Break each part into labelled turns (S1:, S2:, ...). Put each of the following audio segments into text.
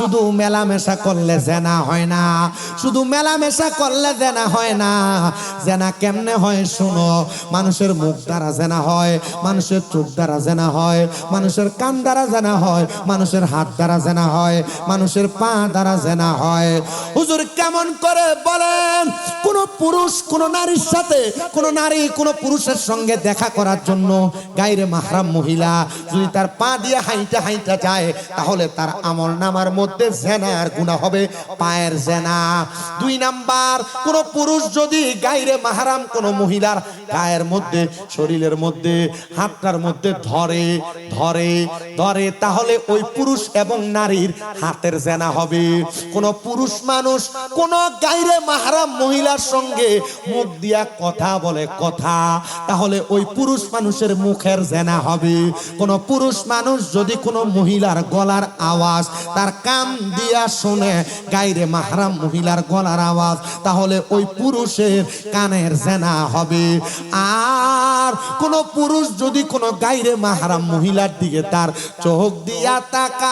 S1: শুধু মেলামেশা করলে জেনা হয় না, শুধু মেলামেশা করলে জেনা হয় না। জেনা কেমনে হয় শুনো, মানুষের মুখ দ্বারা জেনা হয়, মানুষের চোখ দ্বারা জেনা হয়, মানুষের কান দ্বারা জেনা হয়, মানুষের হাত দ্বারা জেনা হয়, মানুষের পা দ্বারা জেনা হয়। হুজুর কেমন করে বলেন? কোন পুরুষ কোন নারীর সাথে, কোন নারী কোন পুরুষের সঙ্গে দেখা করার জন্য গায়রে মাহরাম মহিলা যদি তার পা দিয়ে হাইটা হাইটা যায়, তাহলে তার আমলনামার মধ্যে জেনার গুনাহ হবে, পায়ের জেনা। 2 নাম্বার, কোন পুরুষ যদি গায়রে মাহরাম কোন মহিলার গায়ের মধ্যে, শরীরের মধ্যে, হাতটার মধ্যে ধরে ধরে ধরে, তাহলে ওই পুরুষ এবং নারীর হাতের জেনা হবে। কোন পুরুষ মানুষ কোন গায়রে মাহরাম মহিলার সঙ্গে মুখ দিয়া কথা বলে কথা, তাহলে ওই পুরুষ মানুষের মুখের জেনা হবে। কোন পুরুষ মানুষ যদি কোন মহিলার গলার আওয়াজ তার কান দিয়া শুনে, গায়রে মাহরাম মহিলার গলার আওয়াজ, তাহলে ওই পুরুষের কানের জেনা হবে। আর কোন পুরুষ যদি কোন গায়রে মাহরাম মহিলার দিকে তার চোখ দিয়া তাকায়,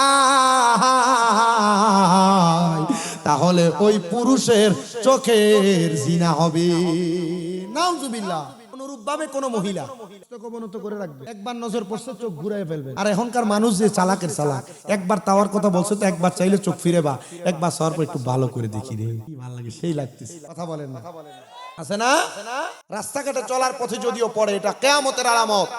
S1: তাহলে ওই পুরুষের চোখের জিনা হবে। নাউজুবিল্লাহ। অনুরূপভাবে কোন মহিলা অবনত করে রাখবে, একবার নজর পড়ছে চোখ ঘুরায় ফেলবে। আর এখনকার মানুষ যে চালাকের চালাক, একবার তাওয়ার কথা বলছে তো একবার চাইলে চোখ ফিরে বা একবার সর পর একটু ভালো করে দেখি রে, কি ভালো লাগে সেই লাগতেছে। কথা বলেন না, আছে না? রাস্তাঘাটে চলার পথে যদিও পড়ে, এটা কিয়ামতের আলামত।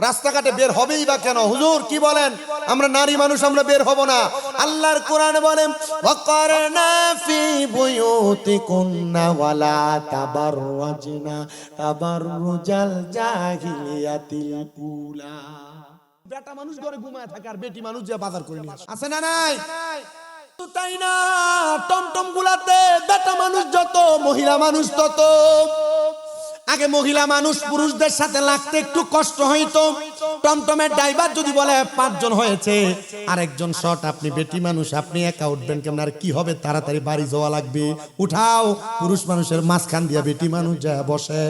S1: রাস্তাঘাটে বের হবেই বা কেন? হুজুর কি বলেন? আমরা নারী মানুষ, আমরা বের হব না? আল্লাহর কোরআনে বলেন, ওয়াকারনা ফি বুয়ুতিকুন্না ওয়ালা তাবাররাজনা তাবাররুজাল জাহিলিয়াতিল উলা। বেটা মানুষ ঘরে ঘুমায় থাকে আর বেটি মানুষ যে বাজার করে নিয়ে আসে, আছে না নাই? তাই না? টমটম গুলাতে বেটা মানুষ যত, মহিলা মানুষ তত। আগে মহিলা মানুষ পুরুষদের সাথে লাগতে একটু কষ্ট হইতো। টমটমের ড্রাইভার যদি বলে 5 জন হয়েছে, আরেকজন শর্ট, আপনি বেটি মানুষ, আপনি একা উঠবেন কেমন? আর কি হবে, তাড়াতাড়ি বাড়ি যাওয়া লাগবে, উঠাও। পুরুষ মানুষের মাঝখান দিয়া বেটি মানুষ যায় বসে।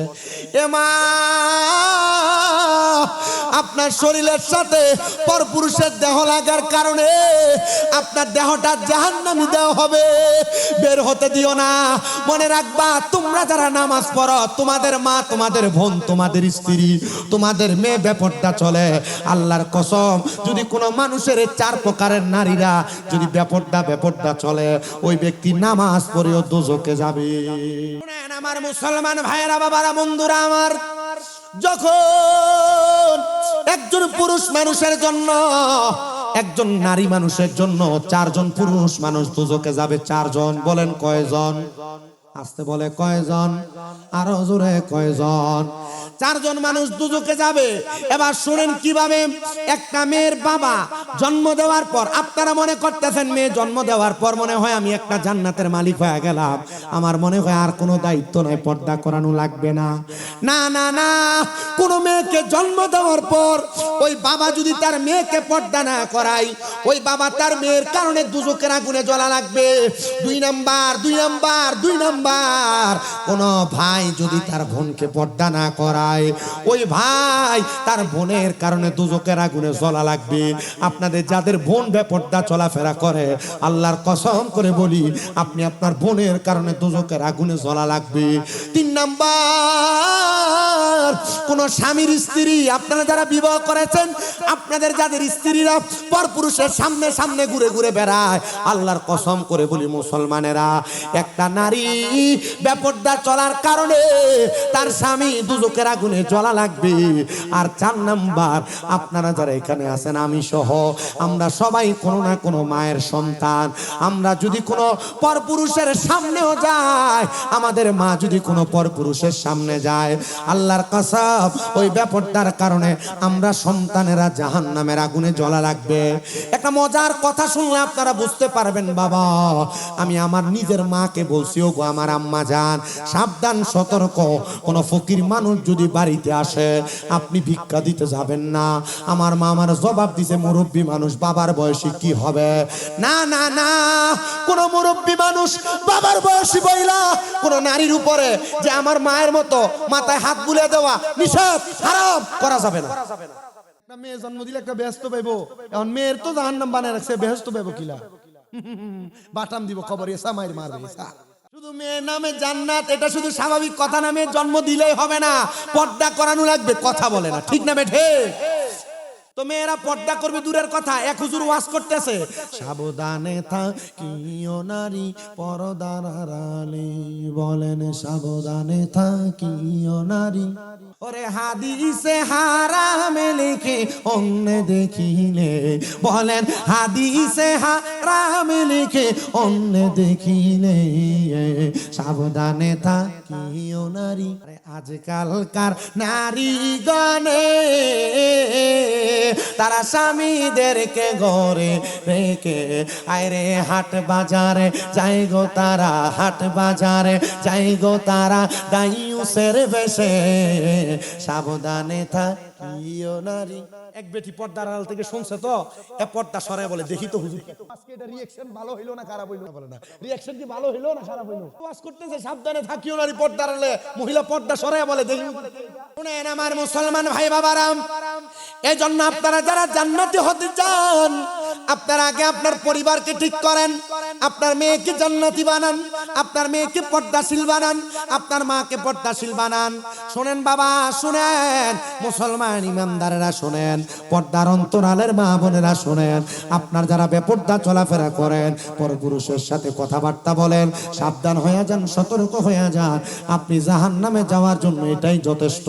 S1: এমা, আপনার শরীরের সাথে পরপুরুষের দেহ লাগার কারণে আপনার দেহটা জাহান্নামী দেহ হবে, বের হতে দিও না। মনে রাখবা, তোমরা যারা নামাজ পড়ো, তোমাদের মা, তোমাদের বোন, তোমাদের স্ত্রী, তোমাদের মেয়ে বেপরদা চলে, আল্লাহর কসম, যদি কোনো মানুষের 4 প্রকারের নারীরা যদি বেপরদা চলে, ওই ব্যক্তি নামাজ পড়েও দোজখে যাবে। আমার মুসলমান ভাইয়েরা, বাবারা, বন্ধুরা আমার, যখন একজন পুরুষ মানুষের জন্য, একজন নারী মানুষের জন্য 4 জন পুরুষ মানুষ দোজখে যাবে। 4 জন, বলেন কয়জন? আসতে বলে কয়জন? আরো জোরে কয়জন? 4 জন মানুষ দোজখে যাবে। এবার শুনেন কিভাবে। একটা মেয়ের বাবা জন্ম দেওয়ার পর, আপনারা মনে করতেছেন মেয়ে জন্ম দেওয়ার পর মনে হয় আমি একটা জান্নাতের মালিক হয়ে গেলাম, আমার মনে হয় আর কোনো দায়িত্ব নাই, পর্দা করানো লাগবে না। না না না, কোন মেয়েকে জন্ম দেওয়ার পর ওই বাবা যদি তার মেয়েকে পর্দা না করায়, ওই বাবা তার মেয়ের কারণে দোজখের আগুনে জ্বলা লাগবে। 2 নাম্বার, কোন ভাই যদি তার বোনকে পর্দা না করায়, ওই ভাই তার বোনের কারণে দোজখের আগুনে জ্বলা লাগবে। আপনাদের যাদের বোন বেপর্দা চলাফেরা করে, আল্লাহর কসম করে বলি, আপনি আপনার বোনের কারণে দোজখের আগুনে জ্বলা লাগবে। 3 নাম্বার, কোন স্বামীর স্ত্রী, আপনারা যারা বিবাহ করেছেন, আপনাদের যাদের স্ত্রীরা পরপুরুষের সামনে সামনে ঘুরে ঘুরে বেড়ায়, আল্লাহর কসম করে বলি মুসলমানেরা, একটা নারী বেপর্দা চলার কারণে তার স্বামী দোজখের আগুনে জ্বলা লাগবে। আর 4 নাম্বার, আপনারা যারা এখানে আছেন, আমি সহ, আমরা সবাই কোনো না কোনো মায়ের সন্তান। আমরা যদি কোনো পরপুরুষের সামনেও যাই, আমাদের মা যদি কোনো পরপুরুষের সামনে যায়, আল্লাহর কসম, ওই বেপর্দার কারণে আমরা সন্তানেরা জাহান্নামের আগুনে জ্বলা লাগবে। একটা মজার কথা শুনলে আপনারা বুঝতে পারবেন। বাবা, আমি আমার নিজের মাকে বলছি, ও গো আমার আম্মা জান, সাবধান, সতর্ক, কোন ফকির মানুষ যদি বাড়িতে আসে, আপনি ভিক্ষা দিতে যাবেন না। আমার মা আমার জবাব দিছে, মুরব্বী মানুষ, বাবার বয়সী কি হবে? না না না, কোন মুরব্বী মানুষ বাবার বয়সী বইলা কোন নারীর উপরে যে আমার মায়ের মতো মাথায় হাত বুলে দেওয়া নিষেধ, হারাম, করা যাবে না। মেয়ে জন্ম দিলে একটা বেহেশত পাইবো, এখন মেয়ের তো জাহান্নাম বানায় রাখছে, বেহেশত পাইবো কিলা? বাটাম দিব খবর এসা মাইর মারবে এসা। শুধু মেয়ের নামে জান্নাত এটা শুধু স্বাভাবিক কথা না, মেয়ে জন্ম দিলেই হবে না, পর্দা করানো লাগবে, কথা বলে না, ঠিক না বেঠে? তো মেয়েরা পর্দা করবে দূরের কথা, এক হুজুর ওয়াজ করতেছে, সাবধানে থাকিও নারী পর্দার আড়ালে, বলেন সাবধানে থাকিও নারী, ওরে হাদিসে হারামে লিখে অন্য দেখিলে, বলেন হাদিসে হারামে লিখে অন্য দেখিলে, সাবধানে থাকিও নারী। আজকালকার নারী গণে তারা স্বামীদেরকে ঘরে রেখে আইরে হাট বাজারে যাই গো তারা, হাট বাজারে যাই গো তারা দাইউসের বেশে, সাবধানে থাকিও নারী। এক বেটি পর্দার আড়াল থেকে শুনছে তো এ পর্দা সরায় বলে, দেখি তো হুজুর আজকে এটা রিঅ্যাকশন ভালো হইলো না খারাপ হইলো, বলে না রিঅ্যাকশন কি ভালো হইলো না খারাপ হইলো, ওয়াজ করতেছে সাবধানে থাকিও নারী পর্দার আড়ালে, মহিলা পর্দা সরায় বলে, দেখি। শুনেন আমার মুসলমান ভাই বাবারাম, এই জন্য আপনারা যারা জান্নাতি হতে চান, আপনারা আগে আপনার পরিবারকে ঠিক করেন, আপনার মেয়েকে জান্নাতি বানান, আপনার মেয়েকে পর্দাশীল বানান, আপনার মাকে পর্দাশীল বানান। শুনেন বাবা শুনেন, মুসলমান ইমানদারেরা শুনেন, পর্দার অন্তরালের মা বোনেরা শুনেন, আপনার যারা বেপর্দা চলাফেরা করেন, পরপুরুষের সাথে কথাবার্তা বলেন, সাবধান হয়ে যান, সতর্ক হয়ে যান, আপনি জাহান্নামে যাওয়ার জন্য এটাই যথেষ্ট,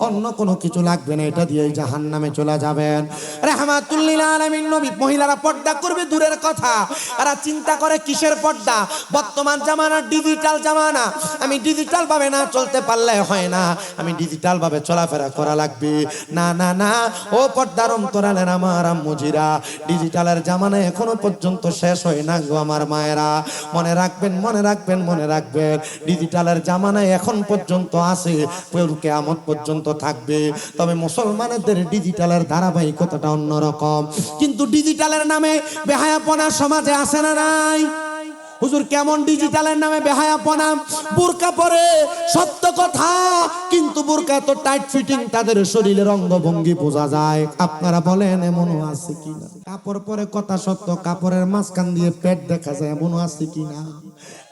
S1: অন্য কোনো কিছু লাগবে না, এটা দিয়েই জাহান্নামে চলে যাবেন। রাহমাতুল লিল আলামিন নবী, মহিলারা পর্দা করবে দূরের কথা, এরা চিন্তা করে কিসের পর্দা, বর্তমান জামানা ডিজিটাল জামানা, আমি ডিজিটাল ভাবে না চলতে পারলে হয় না, আমি ডিজিটাল ভাবে চলাফেরা করা লাগবে, না না না, ও পর্দার অন্তরালের আমার আম্মুজিরা, ডিজিটালের জামানা এখনো পর্যন্ত শেষ হয় না গো আমার মায়েরা, মনে রাখবেন মনে রাখবেন মনে রাখবেন, ডিজিটালের জামানায় এখন পর্যন্ত আছে, কিয়ামত পর্যন্ত থাকবে। তবে মুসলমানদের ডিজিটালের ধারাবাহিকতাটা অন্যরকম, কিন্তু ডিজিটালের নামে বেহায়াপনা সমাজে আছে না নাই? হুজুর কেমন ডিজিটালের নামে বেহায়াপনা, বুরকা পরে সত্য কথা, কিন্তু বুরকা তো টাইট ফিটিং, তাদের শরীরের অঙ্গভঙ্গি বোঝা যায়, আপনারা বলেন এমনও আছে কিনা? কাপড় পরে কথা সত্য, কাপড়ের মাঝখান দিয়ে পেট দেখা যায়, এমনও আছে কিনা?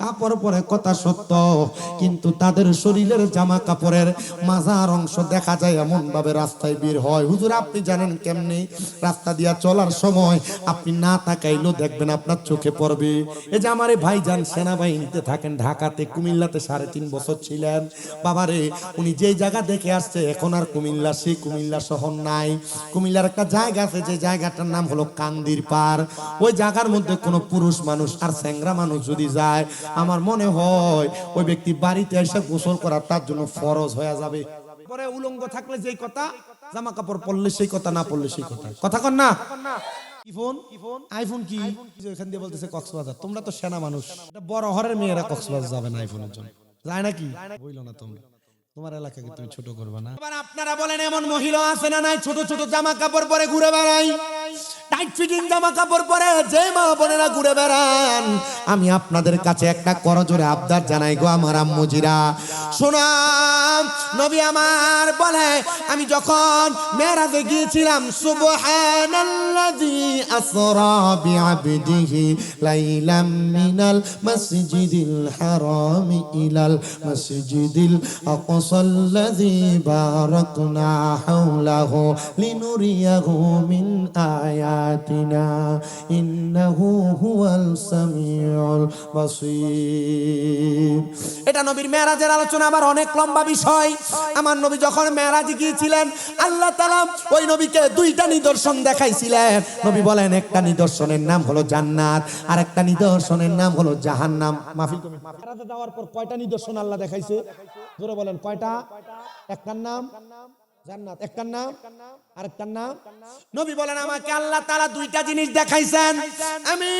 S1: কাপড় পরে কথা সত্য, কিন্তু তাদের শরীরের জামা কাপড়ের মাজার অংশ দেখা যায়, এমন ভাবে রাস্তায় বের হয়। হুজুর আপনি জানেন কেমনে? রাস্তা দিয়া চলার সময় আপনি না তাকাইলেও দেখবেন আপনার চোখে পড়বে। এই যে আমার ভাইজান সেনাবাহিনীতে থাকেন, ঢাকাতে কুমিল্লাতে 3.5 বছর ছিলেন, বাবারে উনি যেই জায়গা দেখে আসছে, এখন আর কুমিল্লা সেই কুমিল্লা শহর নাই, কুমিল্লার একটা জায়গা আছে, যে জায়গাটার নাম হলো কান্দির পাড়। ওই জায়গার মধ্যে কোনো পুরুষ মানুষ আর স্যাংরা মানুষ যদি যায়, আমার মনে হয় ওই ব্যক্তি বাড়িতে এসে গোসল করা তার জন্য ফরজ হয়ে যাবে। পরে উলঙ্গ থাকলে যেই কথা, জামা কাপড় পরলে সেই কথা, না পরলে সেই কথা, কথা কন না? কি ফোন? আইফোন কি? এখান দিয়ে বলতেছে কক্সবাজার, তোমরা তো সেনা মানুষ, বড় হরের মেয়েরা কক্সবাজার যাবে না আইফোনের জন্য, যায় নাকি? বইলো না তোমরা, তোমার এলাকাকে তুমি ছোট করবে না। এবার আপনারা বলেন এমন মহিলা আছে না নাই, ছোট ছোট জামা কাপড় পরে ঘুরে বেড়ায়, টাইট ফিটিং জামা কাপড় পরে যে মা বোনেরা ঘুরে বেড়ান, আমি আপনাদের কাছে একটা করজোরে আবদার জানাই গো আমার আম্মুজিরা, শোনাম। নবী আমার বলে, আমি যখন মেরাজে গিয়েছিলাম, সুবহানাল্লাযী আসরা বিআবদিহি লাইলাম মিনাল মাসজিদিল হারাম ইলাল মাসজিদিল আকসাল্লাযী বারাকনা হাওলাহু লিনুরিয়াহু মিন আয়াতিনা ইন্নাহু হুয়াল সামিউল বাসীর। এটা নবীর মেরাজের আলোচনা, আবার অনেক লম্বা বিষয়। আমার নবী যখন মেরাজে গিয়েছিলেন, আল্লাহ তাআলা ওই নবীকে 2টা নিদর্শন দেখাইছিলেন। নবী বলেন, একটা নিদর্শনের নাম হলো জান্নাত, আর একটা নিদর্শনের নাম হলো জাহান্নাম। মাহফিল কমিটি মেরাজে যাওয়ার পর কয়টা নিদর্শন আল্লাহ দেখাইছে? জোরে বলেন কয়টা? একটার নাম জান্নাত, একটার নাম আরেকটার নাম। নবী বলেন, আমাকে আল্লাহ তাআলা 2টা জিনিস দেখাইছেন। আমি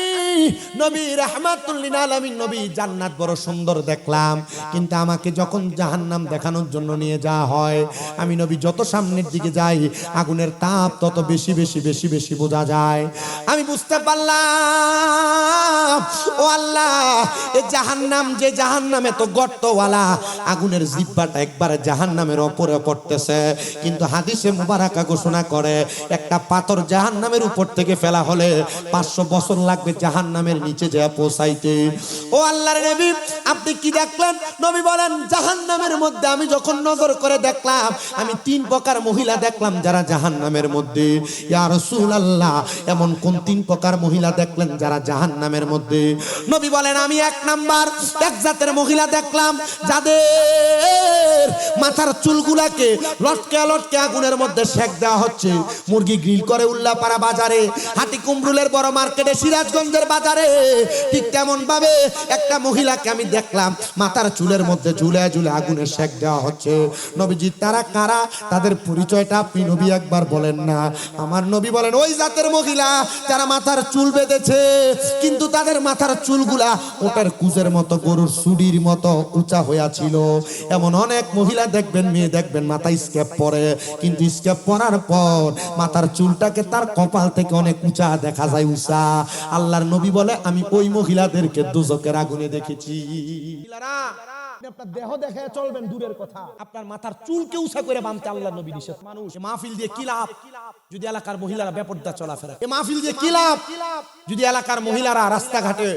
S1: নবী রাহমাতুল লিল আলামিন, নবী জান্নাত বড় সুন্দর দেখলাম, কিন্তু আমাকে যখন জাহান্নাম দেখানোর জন্য নিয়ে যাওয়া হয়, আমি নবী যত সামনের দিকে যাই, আগুনের তাপ তত বেশি বেশি বেশি বেশি বোঝা যায়। আমি বুঝতে পারলাম, ও আল্লাহ, এই জাহান্নাম, যে জাহান্নামে তো গর্তওয়ালা, আগুনের জিহ্বাটা একবারে জাহান্নামের উপরে পড়তেছে, কিন্তু হাদিসে মুবারাকা ঘোষণা করে একটা পাথর জাহান্নামের উপর থেকে ফেলা হলে 500 বছর লাগবে জাহান্নামের নিচে যা পৌঁছাইতে। ও আল্লাহর নবী, আপনি কি দেখলেন? নবী বলেন, জাহান্নামের মধ্যে আমি যখন নজর করে দেখলাম, আমি 3 প্রকার মহিলা দেখলাম যারা জাহান্নামের মধ্যে। ইয়া রাসূলুল্লাহ, এমন কোন 3 প্রকার মহিলা দেখলেন যারা জাহান্নামের মধ্যে? নবী বলেন, আমি 1 নাম্বার এক জাতের মহিলা দেখলাম যাদের মাথার চুলগুলাকে লটকে লটকে আগুনের মধ্যে সেক দেওয়া হচ্ছে। মুরগি গ্রিল করে উল্লাপাড়া বাজারে, হাটি কুমরুলের বড় মার্কেটে, সিরাজগঞ্জের বাজারে, ঠিক তেমন ভাবে একটা মহিলাকে আমি দেখলাম মাথার চুলের মধ্যে ঝুলে ঝুলে আগুনের সেক দেওয়া হচ্ছে। নবীজি, তারা কারা? তাদের পরিচয়টা আপনি নবী একবার বলেন না। আমার নবী বলেন, ওই জাতের মহিলা যারা মাথার চুল বেঁধেছে, কিন্তু তাদের মাথার চুলগুলা ওটার কুজের মতো, গরুর সুডির মতো উঁচা হইয়া ছিল। এমন অনেক মহিলা দেখবেন, মেয়ে দেখবেন মাথায় স্কেপ পরে, কিন্তু স্কেপ পরার পর মাথার চুলটাকে তার কপাল থেকে অনেক উঁচা দেখা যায়, উঁচা। আল্লাহর নবী বলে, আমি ওই মহিলাদেরকে দোজখের আগুনে দেখেছি।
S2: আপনার দেহ দেখে চলবেন দূরের কথা, আপনার মাথার চুলকে উঁচা করে বাঁধতে আল্লাহর নবী নিষেধ। মানুষ
S1: মাহফিল দিয়ে কি লাভ যদি এলাকার মহিলারা বেপরদা চলাফেরা? এই মাহফিল দিয়ে কি লাভ যদি এলাকার মহিলারা রাস্তাঘাটে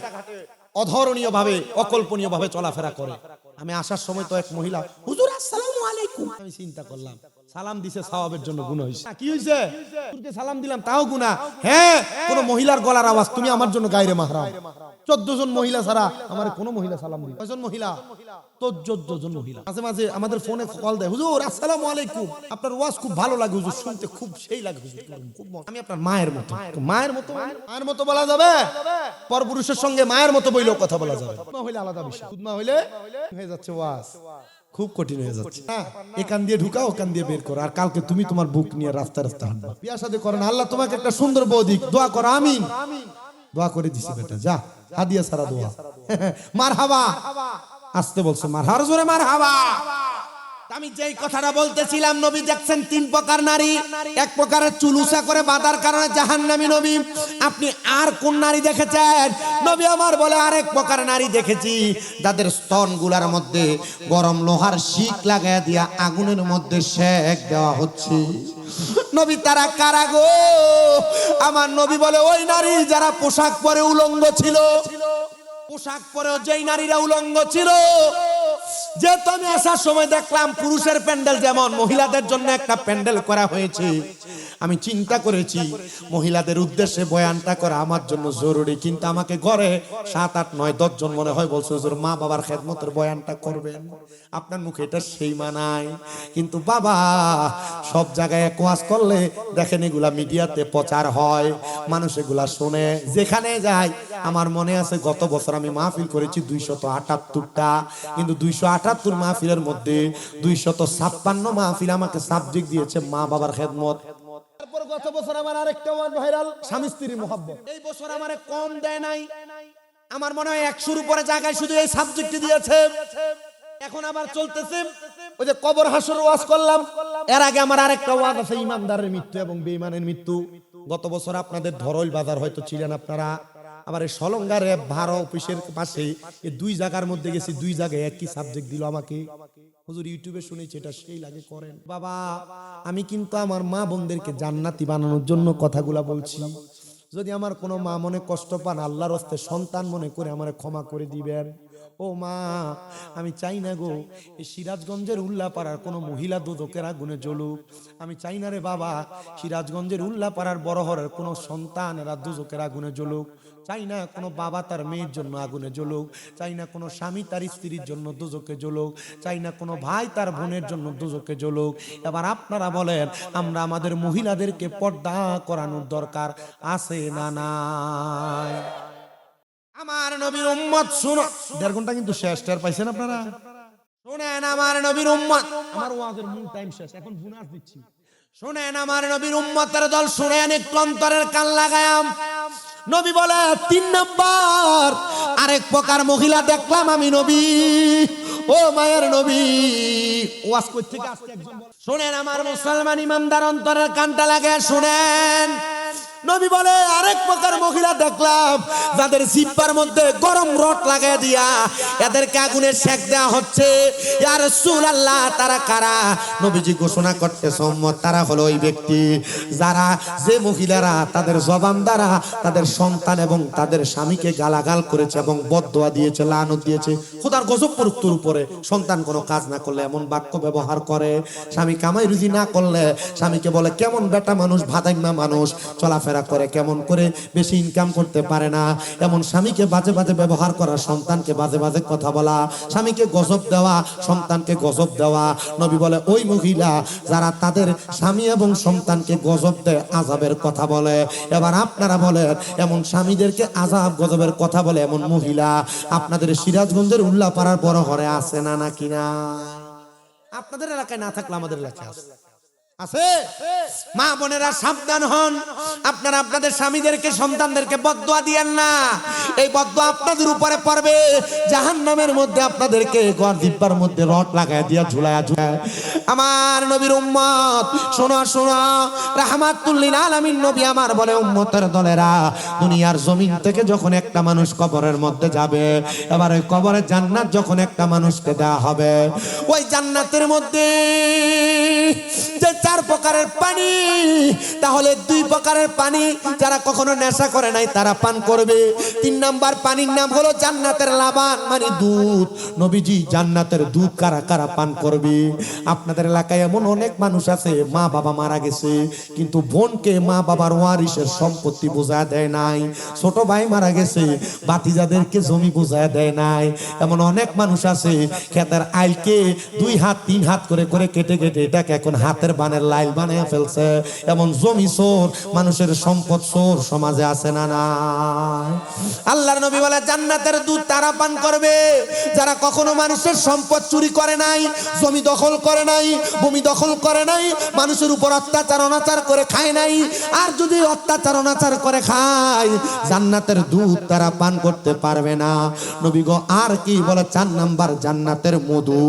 S1: অধরণীয় ভাবে, অকল্পনীয় ভাবে চলাফেরা করে? আমি আসার সময় তো এক মহিলা, হুজুর আসসালামু আলাইকুম, আমি চিন্তা করলাম সালাম দিছে সওয়াবের জন্য গুনাহ হইছে। কি হইছে? হুজুরকে সালাম দিলাম তাও গুনাহ। হ্যাঁ, কোন মহিলার গলার আওয়াজ, তুমি আমার জন্য গায়রে মাহরাম। 14 জন মহিলা ছাড়া আমার কোন মহিলা সালাম দিবে? কয়জন মহিলা? তো 14 জন মহিলা। মাঝে মাঝে আমাদের ফোনে কল দেয়, হুজুর আসসালামু আলাইকুম, আপনার ওয়াজ খুব ভালো লাগে হুজুর, শুনতে খুব সেই লাগে হুজুর, খুব আমি আপনার মায়ের মতো। মায়ের মতো, মায়ের মতো বলা যাবে? পরপুরুষের সঙ্গে মায়ের মতো বইলেও কথা বলা যাবে। না হইলে আলাদা বিষয়, না হইলে হয়ে যাচ্ছে ওয়াজ খুব কঠিন হয়ে যাচ্ছে। এখান দিয়ে ঢুকাও, ওখান দিয়ে বের করো, আর কালকে তুমি তোমার বুক নিয়ে রাস্তা রাস্তা হাঁটবা। বিয়ে শাদী করেন, আল্লাহ তোমাকে একটা সুন্দর বউ দিক, দোয়া করো, আমিন। দোয়া করে দিছি বেটা, যা হাদিয়া সারা দোয়া। মারহাবা, আসতে বলছে মারহাবা, জোরে মারহাবা। আমি যেই কথাটা বলতেছিলাম, নবী দেখছেন 3 প্রকার নারী। এক প্রকারের চুল উঁচা করে বাঁধার কারণে জাহান্নামী নবী। আপনি আর কোন নারী দেখেছেন? নবী আমার বলে, আরেক প্রকার নারী দেখেছি যাদের স্তনগুলার মধ্যে গরম লোহার শিক লাগাইয়া দিয়া আগুনের মধ্যে সেক দেওয়া হচ্ছে। নবী, তারা কারা গো? আমার নবী বলে, ওই নারী যারা পোশাক পরে উলঙ্গ ছিল। পোশাক পরেও যেই নারীরা উলঙ্গ ছিল, যেহেতু আমি আসার সময় দেখলাম পুরুষের প্যান্ডেল যেমন মহিলাদের জন্য একটা প্যান্ডেল করা হয়েছে, আমি চিন্তা করেছি মহিলাদের উদ্দেশ্যে বয়ানটা করা আমার জন্য জরুরি। কিন্তু আমাকে ঘরে 7, 8, 9, 10 জন মনে হয় বলছে, হুজুর মা বাবার খেদমতের বয়ানটা করবেন, আপনার মুখে এটা সেই মানায়। কিন্তু বাবা, সব জায়গায় ওয়াজ করলে দেখেন এগুলা মিডিয়াতে প্রচার হয়, মানুষ এগুলা শুনে, যেখানে যায়। আমার মনে আছে গত বছর আমি মাহফিল করেছি 278টা, কিন্তু 278 মাহফিলের মধ্যে 256 মাহফিল আমাকে সাবজেক্ট দিয়েছে মা বাবার খেদমত।
S2: তারপর গত বছর আমার আরেকটা ওয়াজ ভাইরাল, স্বামী স্ত্রীর মহব্বত।
S1: এই বছর আমারে কম দেয় নাই, আমার মনে হয় 100-র উপরে জায়গায় শুধু এই সাবজেক্ট দিয়েছে। এখন আবার চলতেছে
S2: ওই যে কবর হাসর ওয়াজ করলাম, এর আগে আমার আরেকটা ওয়াজ আছে ইমানদারের মৃত্যু এবং বেঈমানের মৃত্যু।
S1: গত বছর আপনাদের ধরল বাজার হয়তো ছিলেন আপনারা। আবার এই সলঙ্গারে ভাড়া অফিসের পাশে এই 2 জায়গার মধ্যে গেছি, 2 জায়গায় একই সাবজেক্ট দিল আমাকে। হুজুর ইউটিউবে শুনেছি এটা সেই লাগে করেন। বাবা, আমি কিন্তু আমার মা বোনদেরকে জান্নাতি বানানোর জন্য কথাগুলা বলছি। যদি আমার কোনো মা মনে কষ্ট পান, আল্লাহর হস্তে সন্তান মনে করে আমারে ক্ষমা করে দিবেন। ও মা, আমি চাই না গো এই সিরাজগঞ্জের উল্লাপাড়ার কোনো মহিলা দোজখের আগুনে জ্বলুক। আমি চাই না রে বাবা সিরাজগঞ্জের উল্লাপাড়ার বড়হরের কোনো সন্তান এরা দোজখের আগুনে জ্বলুক। চাই না কোনো বাবা তার মেয়ের জন্য আগুনে জ্বলুক। চাই না কোনো স্বামী তার স্ত্রীর জন্য দোজখে জ্বলুক। চাই না কোনো ভাই তার বোনের জন্য দোজখে জ্বলুক। এবার আপনারা বলেন, আমরা আমাদের মহিলাদেরকে পর্দা করানোর দরকার আছে না নাই? আমার নবীর উম্মত শুনো, 1.5 ঘন্টা কিন্তু শেষ, টের পাইছেন আপনারা? শুনেন আমার নবীর উম্মত,
S2: আমার ওয়াজের মূল টাইম শেষ, এখন বোনাস দিচ্ছি।
S1: শুনেন আমার নবীর উম্মতের দল, শুনেন একটু অন্তরের কান লাগায়াম। নবী বলে 3 নাম্বার আরেক প্রকার মহিলা দেখলাম আমি নবী। ও মায়ের নবী,
S2: ওয়াজ কই থেকে আজকে একজন
S1: শুনেন আমার মুসলমান ইমানদার অন্তরের কানটা লাগায় শুনেন। নবী বলে আরেক প্রকার মহিলা দেখলাম যাদের জিহ্বার মধ্যে গরম রড লাগায় দিয়া এদেরকে আগুনে সেক দেওয়া হচ্ছে। ইয়া রাসূলুল্লাহ, তারা কারা? নবীজি ঘোষণা করতেছে উম্মত তারা হলো ওই ব্যক্তি যারা, যে মহিলারা তাদের জবান দ্বারা তাদের সন্তান এবং তাদের স্বামীকে গালাগাল করেছে এবং বদদোয়া দিয়েছে, লানত দিয়েছে। খোদার গজব পড়ুক তোর উপরে। সন্তান কোনো কাজ না করলে এমন বাক্য ব্যবহার করে, স্বামী কামাই রুজি না করলে স্বামীকে বলে কেমন বেটা মানুষ, ভাদাইমা মানুষ, চলাফেরা করে কেমন করে, বেশি ইনকাম করতে পারে না, এমন স্বামীকে বাজে বাজে ব্যবহার করা, সন্তানকে বাজে বাজে কথা বলা, স্বামীকে গজব দেওয়া, সন্তানকে গজব দেওয়া। নবী বলে ওই মহিলা যারা তাদের স্বামী এবং সন্তানকে গজব দেয়, আযাবের কথা বলে। এবার আপনারা বলেন এমন স্বামীদেরকে আযাব গজবের কথা বলে এমন মহিলা আপনাদের সিরাজগঞ্জের উল্লাপাড়ার বড় ঘরে আছে না নাকি না? আপনাদের এলাকায় না থাকলে আমাদের এলাকায় আছে। আছে? মা বোনেরা সাবধান হন, আপনারা আপনাদের স্বামীদেরকে সন্তানদেরকে বদদোয়া দিয়েন না। এই বদদোয়া আপনাদের উপরে পড়বে, জাহান্নামের মধ্যে আপনাদেরকে গড় দিব্বার মধ্যে রড লাগায় দিয়া ঝুলায়া ঝুলায়। আমার নবীর উম্মত শোনো শোনো, রাহমাতুল লিল আলামিন নবী আমার বলে উম্মতের দলেরা, দুনিয়ার জমিন থেকে যখন একটা মানুষ কবরের মধ্যে যাবে, এবার ওই কবরে জান্নাত যখন একটা মানুষকে দেওয়া হবে, ওই জান্নাতের মধ্যে যে 4 প্রকারের পানি, তাহলে 2 প্রকারের পানি যারা কখনো নেশা করে নাই তারা পান করবে। 3 নাম্বার পানির নাম হলো জান্নাতের লাবান, মানে দুধ। নবীজি জান্নাতের দুধ কারা কারা পান করবে? আপনাদের এলাকায় এমন অনেক মানুষ আছে মা বাবা মারা গেছে কিন্তু বোনকে মা বাবার ওয়ারিসের সম্পত্তি বুঝায় দেয় নাই, ছোট ভাই মারা গেছে ভাতিজাদেরকে জমি বুঝায় দেয় নাই। এমন অনেক মানুষ আছে ক্ষেতের আইলকে 2 হাত 3 হাত করে করে কেটে কেটে এটাকে এখন হাতের বানের লাইল বানিয়ে ফেলছে। এমন জমি চোর, মানুষের সম্পদ চোর সমাজে আছে না না? আল্লাহর নবী বলে জান্নাতের দুধ তারা পান করবে যারা কখনো মানুষের সম্পদ চুরি করে নাই, জমি দখল করে নাই, ভূমি দখল করে নাই, মানুষের উপর অত্যাচার অনাচার করে খায় নাই। আর যদি অত্যাচার অনাচার করে খায়, জান্নাতের দুধ তারা পান করতে পারবে না। নবী গো আর কি বলে? 4 নাম্বার জান্নাতের মধু।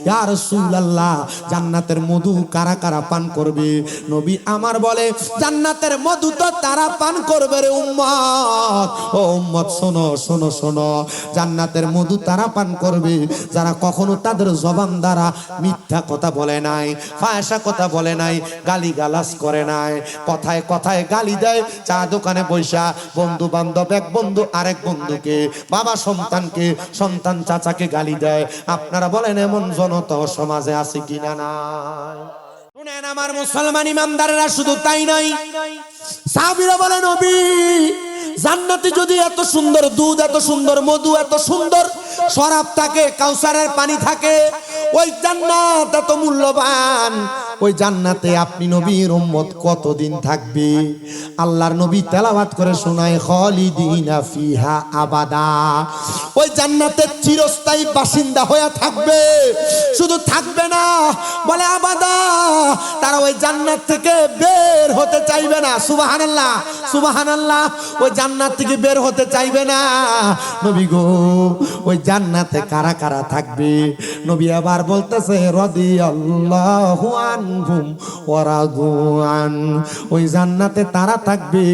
S1: ইয়া রাসূলুল্লাহ, জান্নাতের মধু কারা কারা পান করবে? নবী আমার বলে জান্নাতের মধু তো তারা পান করবে রে উম্মত। ও উম্মত শোনো শোনো শোনো, জান্নাতের মধু তারা পান করবে যারা কখনো তাদের জবান দ্বারা মিথ্যা কথা বলে নাই, ফায়সা কথা বলে নাই, গালি গালাজ করে নাই, কথায় কথায় গালি দেয়, চা দোকানে বৈশা বন্ধু বান্ধব, এক বন্ধু আরেক বন্ধুকে, বাবা সন্তানকে, সন্তান চাচাকে গালি দেয়। আপনারা বলেন এমন জনতা সমাজে আছে কিনা? নাই। শুনেন আমার মুসলমান ইমানদারেরা, শুধু তাই নাই, সাহাবীরা বলে নবী জান্নাতে যদি এত সুন্দর দুধ, এত সুন্দর মধু, এত সুন্দর শরাব থাকে, কাউসারের পানি থাকে, ওই জান্নাত এত মূল্যবান, ওই জান্নাতে আপনি নবীর উম্মত কতদিন থাকবে? আল্লাহর নবী তেলাওয়াত করে শোনায় খালিদিনা ফিহা আবাদা। ওই জান্নাতের চিরস্থায়ী বাসিন্দা হয়ে থাকবে। শুধু থাকবে না, বলে আবাদা, তারা ওই জান্নাত থেকে বের হতে চাইবে না। সুবহানাল্লাহ সুবহানাল্লাহ, ওই জান্নাত থেকে বের হতে চাইবে না। নবী গো ওই জান্নাতে কারা কারা থাকবে? নবী আবার বলতেছে রাদিয়াল্লাহু আনহুম ওয়া রাদু আন। ওই জান্নাতে তারা থাকবে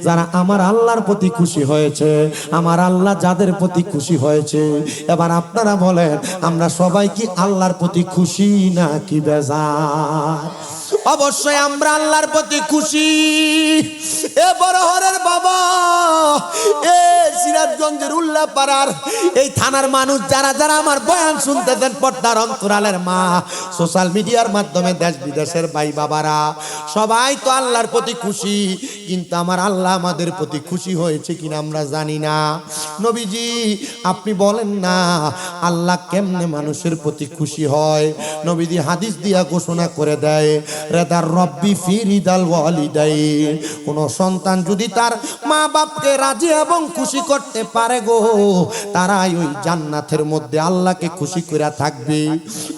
S1: যারা আমার আল্লাহর প্রতি খুশি হয়েছে, আমার আল্লাহ যাদের প্রতি খুশি হয়েছে। এবার আপনারা বলেন আমরা সবাই কি আল্লাহর প্রতি খুশি নাকি বেজার? অবশ্যই আমরা আল্লাহর প্রতি খুশি। এ বড় হরের বাবা, এ সিরাজগঞ্জের উল্লাপাড়ার এই থানার মানুষ যারা যারা আমার বয়ান শুনতেছেন, পর্দার অন্তরালের মা, সোশ্যাল মিডিয়ার মাধ্যমে দেশ বিদেশের ভাই বাবারা, সবাই তো আল্লাহর প্রতি খুশি, কিন্তু আমার আল্লাহ আমাদের প্রতি খুশি হয়েছে কিনা আমরা জানি না। নবীজি আপনি বলেন না আল্লাহ কেমনে মানুষের প্রতি খুশি হয়? নবীজি হাদিস দিয়া ঘোষণা করে দেয় রেদার রব্বি ফি রিদাল ওয়ালিদাইন। কোন সন্তান যদি তার মা বাপকে রাজি এবং খুশি করতে করতে পারে গো, তারাই ওই জান্নাতের মধ্যে আল্লাহকে খুশি করে থাকবে।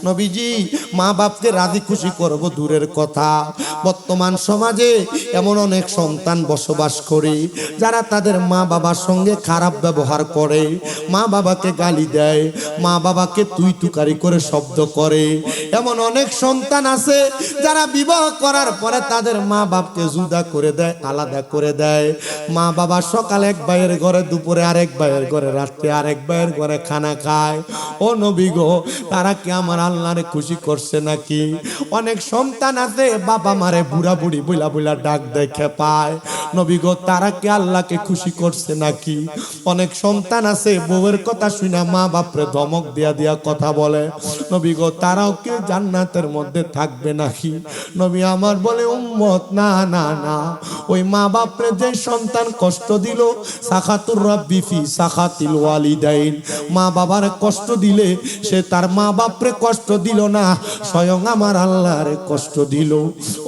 S1: নবীজি মা বাপকে রাজি খুশি করব দূরের কথা, বর্তমান সমাজে এমন অনেক সন্তান বসবাস করে যারা তাদের মা বাবার সঙ্গে খারাপ ব্যবহার করে, মা বাবাকে গালি দেয়, মা বাবাকে তুই তুকারি করে শব্দ করে। এমন অনেক সন্তান আছে যারা বিবাহ করার পরে তাদের মা বাপকে জুদা করে দেয়, আলাদা করে দেয়। মা বাবা সকালে এক ভাইয়ের ঘরে, দুপুরে আরেক ভাইয়ের ঘরে, রাত্রে আরেক ভাইয়ের ঘরে খানা খায়। ও নবী গো, তারা কি আমার আল্লাহরে খুশি করছে নাকি? অনেক সন্তান আছে বাবা মারে বুড়া বুড়ি বইলা বইলা ডাক দেখে পায়। নবী গো, তারা কি আল্লাহকে খুশি করছে নাকি? অনেক সন্তান আছে বউয়ের কথা শুনে মা বাপরে ধমক দিয়া দিয়া কথা বলে। নবী গো, তারাও কি জান্নাতের মধ্যে থাকবে নাকি? নবী আমার বলে, উম্মত না না না, ওই মা বাপরে যে সন্তান কষ্ট দিল, সাখাতুর রাব্বি ফি সাখাতিল ওয়ালিদাইন, মা বাবার কষ্ট দিলে সে তার মা বাপরে কষ্ট দিল না, স্বয়ং আমার আল্লাহরে কষ্ট দিল।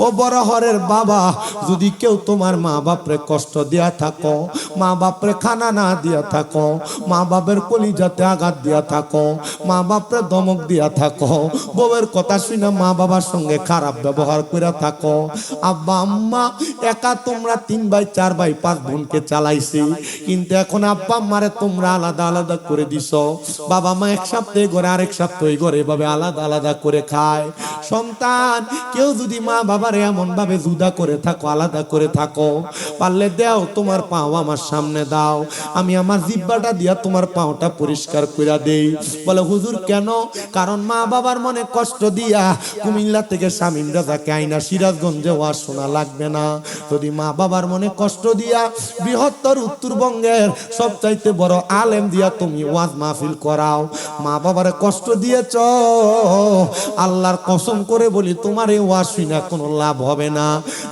S1: ও বড় হরের বাবা, যদি কেউ তোমার মা বাপরে কষ্ট দিয়া থাকো, মা বাপরে খানা না দিয়া থাকো, মা বাপের কলিজাতে আঘাত দিয়া থাকো, মা বাপরে ধমক দিয়া থাকো, বউয়ের কথা শুনে মা বাবার সঙ্গে খারাপ ব্যবহার করে থাকো, আব্বা আম্মা একা তোমরা 3 ভাই 4 ভাই 5 বোনকে চালাইছি, কিন্তু এখন আব্বা আম্মারে তোমরা আলাদা আলাদা করে দিছো, বাবা মা এক সপ্তাহে ঘরে আরেক সপ্তাহে ঘরে এভাবে আলাদা আলাদা করে খায়। সন্তান কেউ যদি মা বাবারে এমন ভাবে জুদা করে থাকো, আলাদা করে থাকো, পারলে দাও তোমার পাও আমার সামনে দাও, আমি আমার জিহ্বাটা দিয়া তোমার পাওটা পরিষ্কার করে দেই। বলে হুজুর কেন? কারণ মা বাবার মনে কষ্ট দিয়া কুমিল্লা থেকে শামীম রাজাকে আইনা সিরাজগঞ্জে ওয়াজ শোনা লাগবে না। যদি মা বাবার মনে কষ্ট দিয়া বৃহত্তর উত্তরবঙ্গের সবচাইতে বড় আলেম দিয়া তুমি ওয়াজ মাহফিল করাও, মা বাবারে কষ্ট দিয়েছ, আল্লাহর কসম করে বলি তোমার এই ওয়াজ শুনা কোনো লাভ হবে না।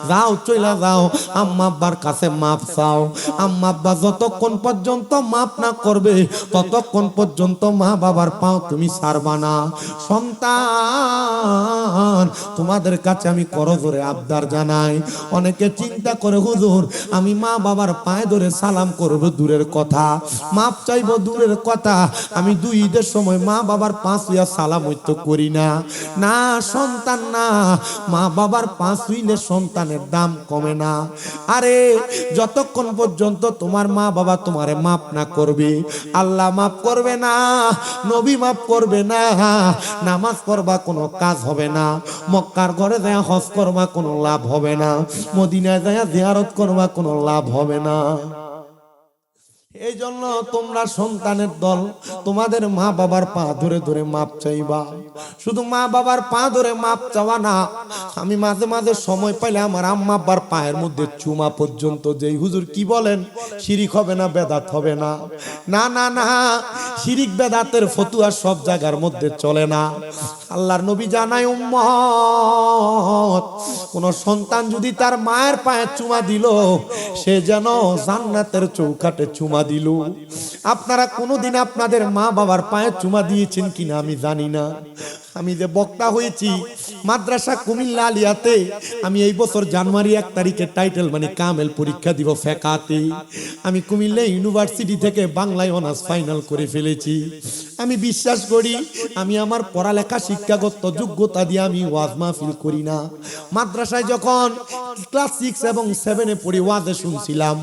S1: যাও চইলা যাও, আম্মা আব্বার কাছে মাপ চাও। আম্মা আব্বা যতক্ষণ পর্যন্ত মাপ না করবে ততক্ষণ পর্যন্ত মা বাবার পাও তুমি ছাড়বা না। সন্তান তোমাদের কাছে আমি করজোরে আবদার জানাই। অনেকে চিন্তা করে হুজুর আমি মা বাবার পায়ে ধরে সালাম করব দূরের কথা, মাপ চাইবো দূরের কথা, আমি 2 ঈদের সময় মা বাবার পা ছুঁয়া সালাম হইতো করি না। না সন্তান না, মা বাবার পা ছুঁইলে সন্তানের দাম কমে না। আরে যতক্ষণ পর্যন্ত তোমার মা বাবা তোমারে মাপ না করবে, আল্লাহ মাপ করবে না, নবী মাপ করবে না, নামাজ পড়বা কোনো কাজ হবে না, মক্কার ঘরে যায় হজ করবা কোনো লাভ হবে না, মদিনায় যায় জিয়ারত করবা কোনো লাভ হবে না। এই জন্য তোমরা সন্তানের দল তোমাদের মা বাবার পা ধরে ধরে মাপ চাইবা। শুধু মা বাবার পা ধরে মাপ চাওয়া না, আমি মাঝে মাঝে সময় পাইলে আমার আম্মা আব্বার পায়ের মধ্যে চুমা পর্যন্ত যেই। হুজুর কি বলেন? শিরিক হবে না, বেদাত হবে না? না না না, শিরিক বেদাতের ফতুয়া সব জায়গার মধ্যে চলে না। আল্লাহর নবী জানায় উম্মত, কোন সন্তান যদি তার মায়ের পায়ে চুমা দিল সে যেন জান্নাতের চৌকাঠে চুমা দিল। আপনারা কোনোদিন আপনাদের মা বাবার পায়ে চুমা দিয়েছেন কিনা আমি জানি না। আমি যে বক্তা হয়েছি মাদ্রাসা কুমিল্লা আলিয়াতে, আমি এই বছর জানুয়ারি 1 তারিখে টাইটেল মানে কামেল পরীক্ষা দিব ফেকাতে। আমি কুমিল্লা ইউনিভার্সিটি থেকে বাংলায় অনার্স ফাইনাল করে ফেলেছি। আমি বিশ্বাস করি আমি আমার পড়ালেখা শিক্ষাগত যোগ্যতা দিয়ে আমি ওয়াজ মাহফিল করি না। মাদ্রাসায় যখন ক্লাস 6 এবং 7-এ পড়ি ওয়াজে শুনছিলাম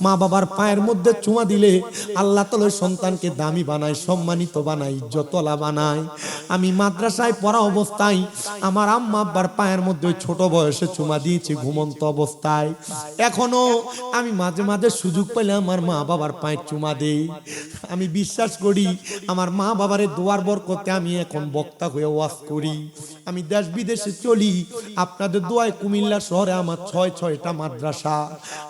S1: মা বাবার পায়ের মধ্যে চুমা দিলে আল্লাহ তাআলা সন্তানকে দামি বানায়, সম্মানিত বানায়, ইজ্জতওয়ালা বানায়। আমি মাদ্রাসায় পড়া অবস্থায় আমার আম্মা আব্বার পায়ের মধ্যে ছোট বয়সে চুমা দিয়েছি ঘুমন্ত অবস্থায়। এখনো আমি মাঝে মাঝে সুযোগ পেলে আমার মা বাবার পায়ে চুমা দেই। আমি বিশ্বাস করি আমার মা বাবারে দোয়ার বরকতে আমি এখন বক্তা হয়ে ওয়াজ করি। আমি দেশ বিদেশে চলি, আপনাদের দোয়ায় কুমিল্লা শহরে আমার 6টা মাদ্রাসা।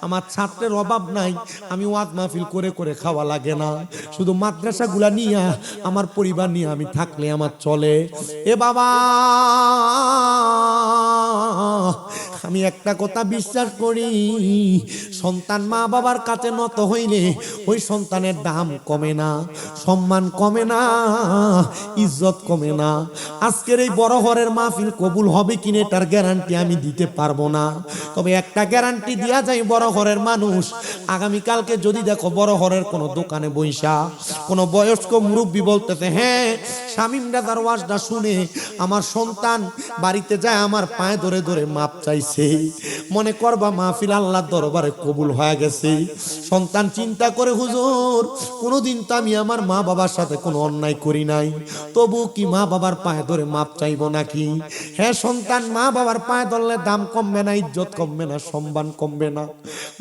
S1: আমার ছাত্রের অভাব নাই, আমি ওয়াজ মাহফিল করে করে খাওয়া লাগে না। শুধু মাদ্রাসাগুলা নিয়ে আমার পরিবার নিয়ে আমি থাকলে আমার চলে। এ বাবা আমি একটা কথা বিশ্বাস করি, সন্তান মা বাবার কাছে নত হইলে ওই সন্তানের দাম কমে না, সম্মান কমে না, ইজ্জত কমে না। আজকের এই বড় ঘরের মাহফিল কবুল হবে কিনা এটার গ্যারান্টি আমি দিতে পারবো না, তবে একটা গ্যারান্টি দেয়া যায়, বড় ঘরের মানুষ আগামীকালকে যদি দেখো বড় ঘরের কোনো দোকানে বইসা কোনো বয়স্ক মুরব্বী বলতেছে, হ্যাঁ শামীম দাদার ওয়াজটা শুনে আমার সন্তান বাড়িতে যায় আমার পায়ে ধরে ধরে মাপ চাইছে, মনে করবা মাহফিল আল্লাহর দরবারে কবুল হয়ে গেছে। সন্তান চিন্তা করে, হুজুর কোনোদিন তো আমি আমার মা বাবার সাথে কোনো অন্যায় করি নাই, তবু কি মা বাবার পায়ে ধরে মাপ চাইবো নাকি? হ্যাঁ সন্তান, মা বাবার পায়ে ধরলে দাম কমবে না, ইজ্জত কমবে না, সম্মান কমবে না।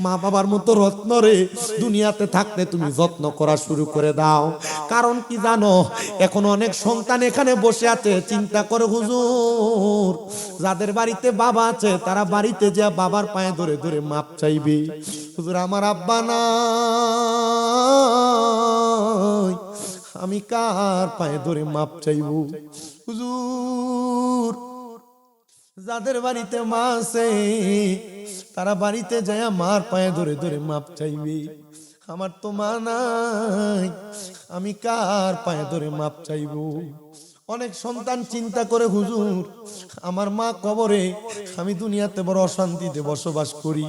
S1: মা বাবার মতো রত্ন রে দুনিয়াতে থাকতে তুমি যত্ন করা শুরু করে দাও। কারণ কি জানো, এখন অনেক সন্তান এখানে বসে আছে চিন্তা করে, হুজুর যাদের বাড়িতে বাবা আছে তারা বাড়িতে যা বাবার পায়ে ধরে ধরে মাপ চাইবে, হুজুর আমার আব্বা নাই, আমি কার পায়ে ধরে মাপ চাইবো? হুজুর যাদের বাড়িতে মা আছে তারা বাড়িতে যায় মার পায়ে ধরে ধরে মাপ চাইবে, আমার তো মা নাই, আমি কার পায়ে ধরে মাপ চাইবো? অনেক সন্তান চিন্তা করে, হুজুর আমার মা কবরে, আমি দুনিয়াতে বড় অশান্তিতে বসবাস করি।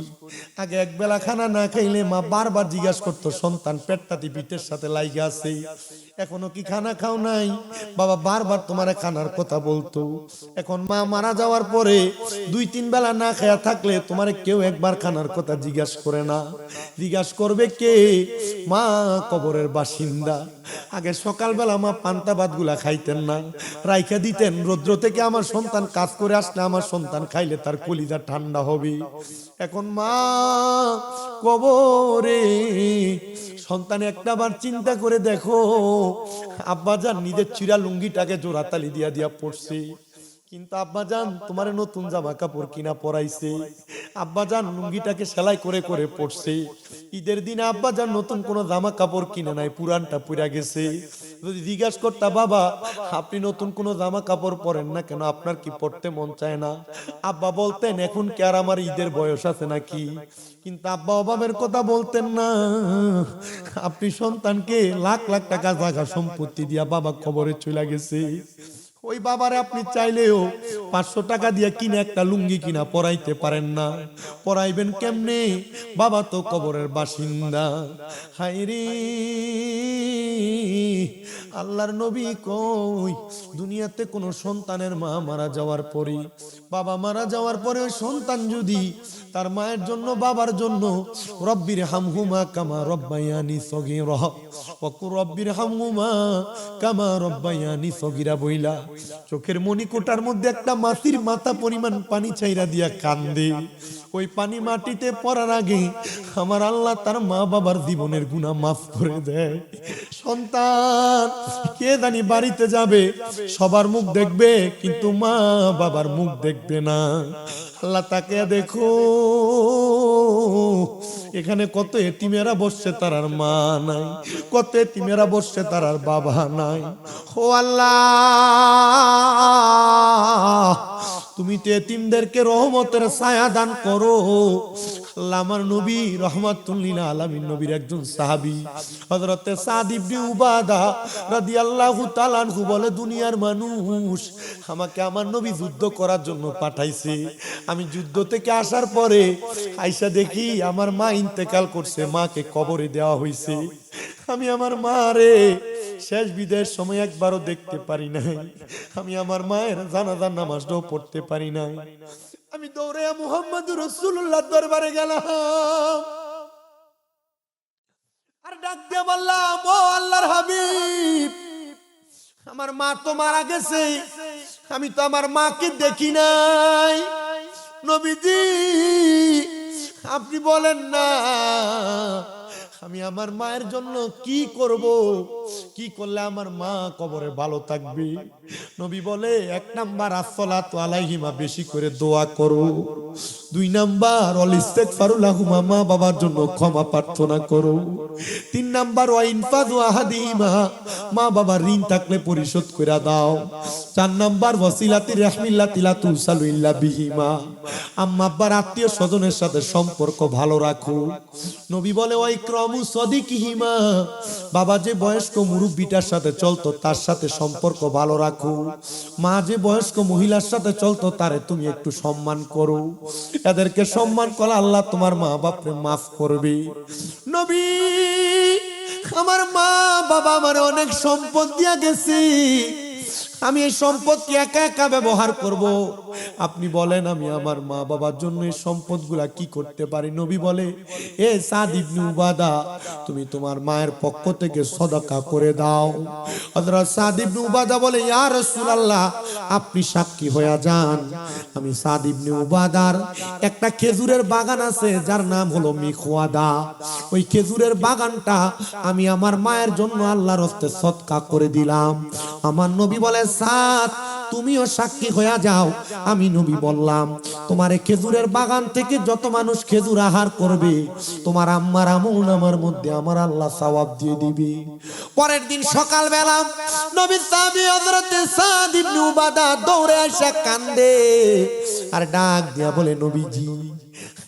S1: আগে এক বেলা খানা না খাইলে মা বারবার জিজ্ঞাসা করতো, সন্তান পেটটাতে পিঠের সাথে লাইগে আছে, এখনো কি খানা খাও নাই? বাবা বারবার তোমার খানার কথা বলতো। এখন মা মারা যাওয়ার পরে 2-3 বেলা না খায়া থাকলে তোমার কেউ একবার খানার কথা জিজ্ঞাসা করে না। জিজ্ঞাসা করবে কে? মা কবরের বাসিন্দা। আগে সকালবেলা মা পান্তা ভাত গুলা খাইতেন না, রাইখা দিতেন, রৌদ্র থেকে আমার সন্তান কাজ করে আসলে আমার সন্তান খাইলে তার কলিজা ঠান্ডা হবে। এখন মা কবরে, সন্তান একটাবার চিন্তা করে দেখো, আব্বাজান নিজের চিরা লুঙ্গিটাকে জোড়াতালি দিয়া দিয়া পড়ছে, কিন্তু আব্বাজান তোমার নতুন জামা কাপড় কিনা পরাইছে, আব্বাজান লুঙ্গিটাকে সেলাই করে করে পড়ছে। ঈদের দিনে আব্বাজান নতুন কোন জামা কাপড় কিনে নাই, পুরানটা পুরা গেছে। যদি জিজ্ঞাসা করতা, বাবা আপনি নতুন কোন জামা কাপড় পরেন না কেন, আপনার কি পড়তে মন চায় না? আব্বা বলতেন, এখন কি আর আমার ঈদের বয়স আছে নাকি? কিন্তু আব্বা অভাবের কথা বলতেন না। আপনি সন্তানকে লাখ লাখ টাকা জায়গা সম্পত্তি দিয়া বাবা কবরে চলে গেছে, ওই বাবারে আপনি চাইলেও 500 টাকা দিয়ে কিনে একটা লুঙ্গি কিনা পরাইতে পারেন না। পরাইবেন কেমনে? বাবা তো কবরের বাসিন্দা। হায়রে আল্লাহর নবী কই, দুনিয়াতে কোন সন্তানের মা মারা যাওয়ার পরে, বাবা মারা যাওয়ার পরে ওই সন্তান যদি তার মায়ের জন্য বাবার জন্য রব্বির হামহুমা কামা রব্বায়ানি সগীরা ওয়া কুর রব্বির হামহুমা কামা রব্বায়ানি সগীরা বইলা চোখের মণিকোটার মধ্যে একটা মাছির মাথা পরিমাণ পানি ছাইরা দিয়া কান্দে, ওই পানি মাটিতে পড়ার আগে আমার আল্লাহ তার মা বাবার জীবনের গুনাহ মাফ করে দেয়। সন্তান কে জানি বাড়িতে যাবে, সবার মুখ দেখবে কিন্তু মা বাবার মুখ দেখবে না। আল্লাহ তাকে দেখো, এখানে কত এতিমেরা বসছে তার আর মা নাই, কত এতিমেরা বসছে তার আর বাবা নাই। ও আল্লাহ, তুমি তো এতিমদেরকে রহমতের ছায়া দান করো। আল্লাহ, আমার নবী রাহমাতুল লিল আলামিন নবীর একজন সাহাবী হযরতে সাদ ইবনে উবাদা রাদিয়াল্লাহু তাআলা আনহু বলে, দুনিয়ার মানুষ আমাকে আমার নবী যুদ্ধ করার জন্য পাঠাইছে। আমি যুদ্ধ থেকে আসার পরে আইসা দেখি আমার মা ইন্তেকাল করছে, মাকে কবরে দেওয়া হয়েছে। আমি আমার মা রে শেষ বিদায়ের সময় একবারও দেখতে পারি নাই, আমি আমার মায়ের জানাজার নামাজটাও পড়তে পারি নাই। আমি দৌড়ে মুহাম্মদুর রাসূলুল্লাহর দরবারে গেলাম আর ডাক দিয়ে বললাম, ও আল্লাহর হাবিব, আমার মা তো মারা গেছে, আমি তো আমার মাকে দেখি নাই। নবীজি আপনি বলেন না আমি আমার মায়ের জন্য কি করব, কি করলে আমার মা কবরে ভালো থাকবে? নবী বলে 1 নাম্বার আসসালাতু আলাইহিমা, বেশি করে দোয়া করো। 2 নাম্বার ওয়াল ইস্তিগফারু লাহুমা, মা বাবার জন্য ক্ষমা প্রার্থনা করো। 3 নাম্বার ওয়া ইনফাযু আহাদিহিমা, মা বাবার ঋণ থাকলে পরিশোধ করে দাও। 4 নাম্বার ওয়াসিলাতি রাহমিল্লাতি লা তুসালু ইল্লা বিহিমা, আম্মা আব্বার আত্মীয় স্বজনের সাথে সম্পর্ক ভালো রাখো। নবী বলে ওয়া ইকরামু সাদিকিহিমা, বাবা যে বয়স্ক মুরব্বিটার সাথে চলতো তার সাথে সম্পর্ক ভালো রাখো। মা যে বয়স্ক মহিলার সাথে চলতো তারে তুমি একটু সম্মান করো। এদেরকে সম্মান করলে আল্লাহ তোমার মা বাপরে মাফ করবে। নবী, আমার মা বাবা আমার অনেক সম্পদ দিয়া গেছে, আমি এই সম্পদকে একা একা ব্যবহার করব। আপনি বলেন আমি আমার মা বাবার জন্য এই সম্পদগুলা কি করতে পারি? নবী বলে, এ সাদ ইবনে উবাদা, তুমি তোমার মায়ের পক্ষ থেকে সদকা করে দাও। হযরত সাদ ইবনে উবাদা বলে, ইয়া রাসূলুল্লাহ, আপনি সাক্ষী হয়ে যান। আমি সাদ ইবনে উবাদার একটা খেজুরের বাগান আছে যার নাম হলো মিখওয়াদা। ওই খেজুরের বাগানটা আমি আমার মায়ের জন্য আল্লাহর হস্তে সদকা করে দিলাম। আমার নবী বলে, সাদ তুমিও সাক্ষী হয়ে যাও। আমি নবী বললাম, তোমার এই খেজুরের বাগান থেকে যত মানুষ খেজুর আহার করবে, তোমার আম্মার আমলনামার মধ্যে আমার আল্লাহ সওয়াব দিয়ে দিবে। পরের দিন সকালবেলা নবীর সাহাবী হযরত সাদ ইবনে উবাদা দৌড়ে এসে কান্দে আর ডাক দিয়া বলে, নবীজি,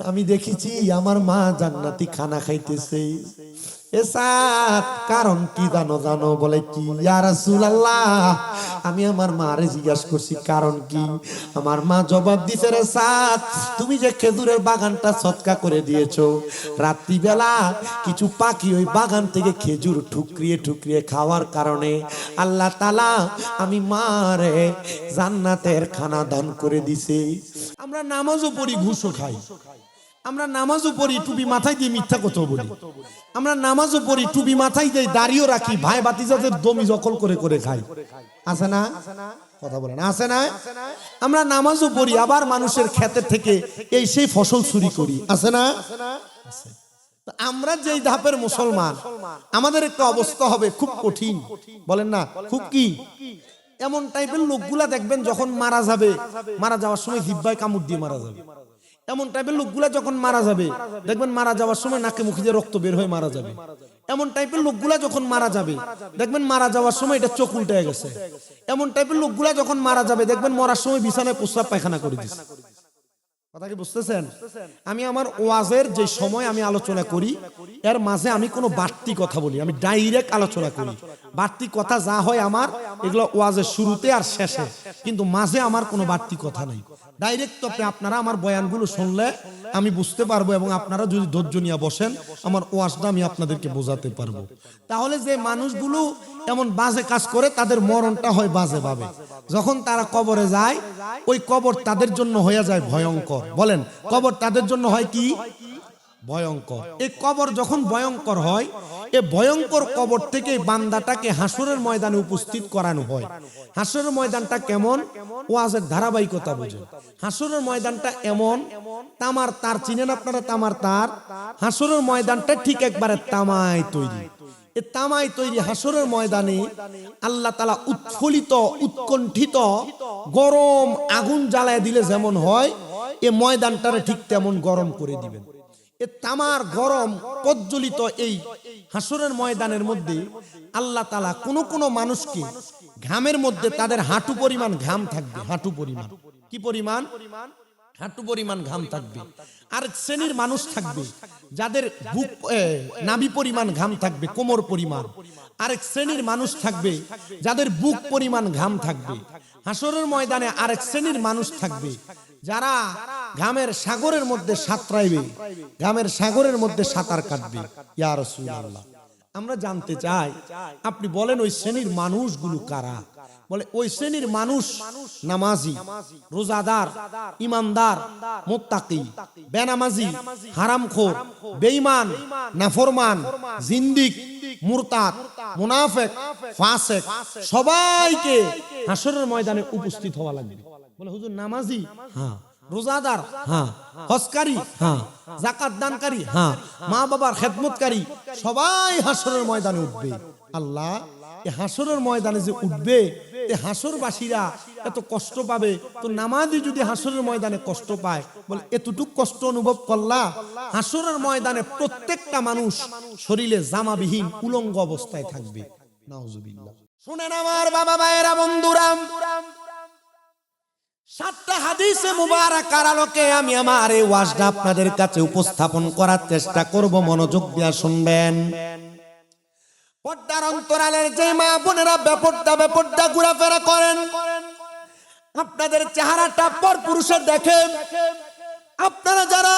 S1: আমি দেখেছি আমার মা জান্নাতি খানা খাইতেছে। কারণ কি জানো? বলে কি? ইয়া রাসূলুল্লাহ, আমি আমার মারে জিজ্ঞাসা করছি কারণ কি। আমার মা জবাব দিছে, রে সাদ, তুমি যে খেজুরের বাগানটা সদকা করে দিয়েছো, রাত্রিবেলা কিছু পাখি ওই বাগান থেকে খেজুর ঠুকরিয়ে ঠুকরিয়ে খাওয়ার কারণে আল্লাহ তাআলা আমি মারে জান্নাতের খানা দান করে দিছে। আমরা নামাজও পড়ি, ঘুষও খাই। আমরা নামাজও পড়ি, টুপি মাথায় দিয়ে মিথ্যা কথা বলি। আমরা নামাজও পড়ি, টুপি মাথায় দিয়ে দাড়িও রাখি, ভাই ভাতিজাদের জমি দখল করে করে খাই। আছে না? কথা বলেন, আছে না? আমরা নামাজও পড়ি, আবার মানুষের ক্ষেতের থেকে এই সেই ফসল চুরি করি। আছে না? আমরা যেই ধাপের মুসলমান, আমাদের একটা অবস্থা হবে খুব কঠিন। বলেন না, খুব কি? এমন টাইপের লোকগুলা দেখবেন যখন মারা যাবে, মারা যাওয়ার সময় জিহ্বায় কামড় দিয়ে মারা যাবে। এমন টাইপের লোকগুলা যখন মারা যাবে, দেখবেন মারা যাওয়ার সময় নাকে মুখে দিয়ে রক্ত বের হয়ে মারা যাবে। এমন টাইপের লোকগুলা যখন মারা যাবে, দেখবেন মারা যাওয়ার সময় এটা চোখ উল্টে গেছে। এমন টাইপের লোকগুলা যখন মারা যাবে, দেখবেন মরার সময় বিছানায় প্রস্রাব পায়খানা করে দিচ্ছে। কথা কি বুঝতেছেন? আমি আমার ওয়াজের যে সময় আমি আলোচনা করি, এর মাঝে আমি কোনো বাড়তি কথা বলি, আমি ডাইরেক্ট আলোচনা করি। বাড়তি কথা যা হয় আমার, এগুলো ওয়াজের শুরুতে আর শেষে, কিন্তু মাঝে আমার কোনো বাড়তি কথা নাই। ডাইরেক্ট তো আপনারা আমার বয়ানগুলো শুনলে আমি বুঝতে পারবো, এবং আপনারা যদি ধৈর্য নিয়ে বসেন আমার ওয়াজটা আমি আপনাদেরকে বোঝাতে পারবো। তাহলে যে মানুষগুলো এমন বাজে কাজ করে, তাদের মরণটা হয় বাজে ভাবে। যখন তারা কবরে যায়, ওই কবর তাদের জন্য হয়ে যায় ভয়ঙ্কর। বলেন, কবর তাদের জন্য হয় কি? ভয়ঙ্কর। এই কবর যখন ভয়ঙ্কর হয়, এই ভয়ঙ্কর কবর থেকে বান্দাটাকে হাসরের ময়দানে উপস্থিত করানো হয়। হাসরের ময়দানটা কেমন? ওয়াজের ধারাবাহিকতা বুঝুন। হাসরের ময়দানটা এমন, তামার তার, চিনেন আপনারা তামার তার? হাসরের ময়দানটা ঠিক একবারে তামায় তৈরি। এই তামায় তৈরি হাসরের ময়দানে আল্লাহ তাআলা উৎফুল্লিত, উৎকণ্ঠিত গরম আগুন জ্বালায় দিলে যেমন হয়, এই ময়দানটারে ঠিক তেমন গরম করে দিবেন। এ তামার গরম প্রজ্বলিত এই হাসরের ময়দানের মধ্যে আল্লাহ তাআলা কোন কোন মানুষকে ঘামের মধ্যে তাদের হাঁটু পরিমাণ ঘাম থাকবে। হাঁটু পরিমাণ, কি পরিমাণ? হাঁটু পরিমাণ ঘাম থাকবে। আর শ্রেণীর মানুষ থাকবে যাদের বুক নাভি পরিমাণ ঘাম থাকবে, কোমর পরিমাণ। আরেক শ্রেণীর মানুষ থাকবে যাদের বুক পরিমাণ ঘাম থাকবে। হাসরের ময়দানে আরেক শ্রেণীর মানুষ থাকবে যারা ঘামের সাগরের মধ্যে সাঁতরাইবে, ঘামের সাগরের মধ্যে সাঁতার কাটবে। ইয়া রাসূলুল্লাহ, আমরা জানতে চাই, আপনি বলেন ওই শ্রেণীর মানুষগুলো কারা? বলে ওই শ্রেণীর মানুষ নামাজি, রোজাদার, ইমানদার, মুত্তাকি, বেনামাজি, হারামখোর, বেঈমান, নাফরমান, জিন্দিক, মুরতাদ, মুনাফিক, ফাসিক, সবাইকে হাসরের ময়দানে উপস্থিত হওয়া লাগবে। বলে হুজুর নামাজি? হ্যাঁ।
S2: রোজাদার,
S1: হ্যাঁ
S2: হজকারী,
S1: হ্যাঁ
S2: যাকাত দানকারী,
S1: হ্যাঁ
S2: মা বাবার খেদমতকারী সবাই হাসরের ময়দানে উঠবে। আল্লাহ, এই হাসরের ময়দানে যে উঠবে, এই হাসরবাসীরা এত কষ্ট পাবে, তো নামাজি যদি হাসরের ময়দানে কষ্ট পায়, বলে এতটুক কষ্ট অনুভব করলা? হাসরের ময়দানে প্রত্যেকটা মানুষ শরীরে জামাবিহীন উলঙ্গ অবস্থায় থাকবে। নাউজুবিল্লাহ। শুনেন আমার বাবা ভাইয়েরা বন্ধুরা, 7টা হাদিসে মুবারাকার আলোকে আমি আমার এই ওয়াজটা আপনাদের কাছে উপস্থাপন করার চেষ্টা করব, মনোযোগ দিয়ে শুনবেন। পর্দার অন্তরালের যে মা বোনেরা বেপর্দা ঘোরাফেরা করেন, আপনাদের চেহারাটা পর পুরুষের দেখেন। আপনারা যারা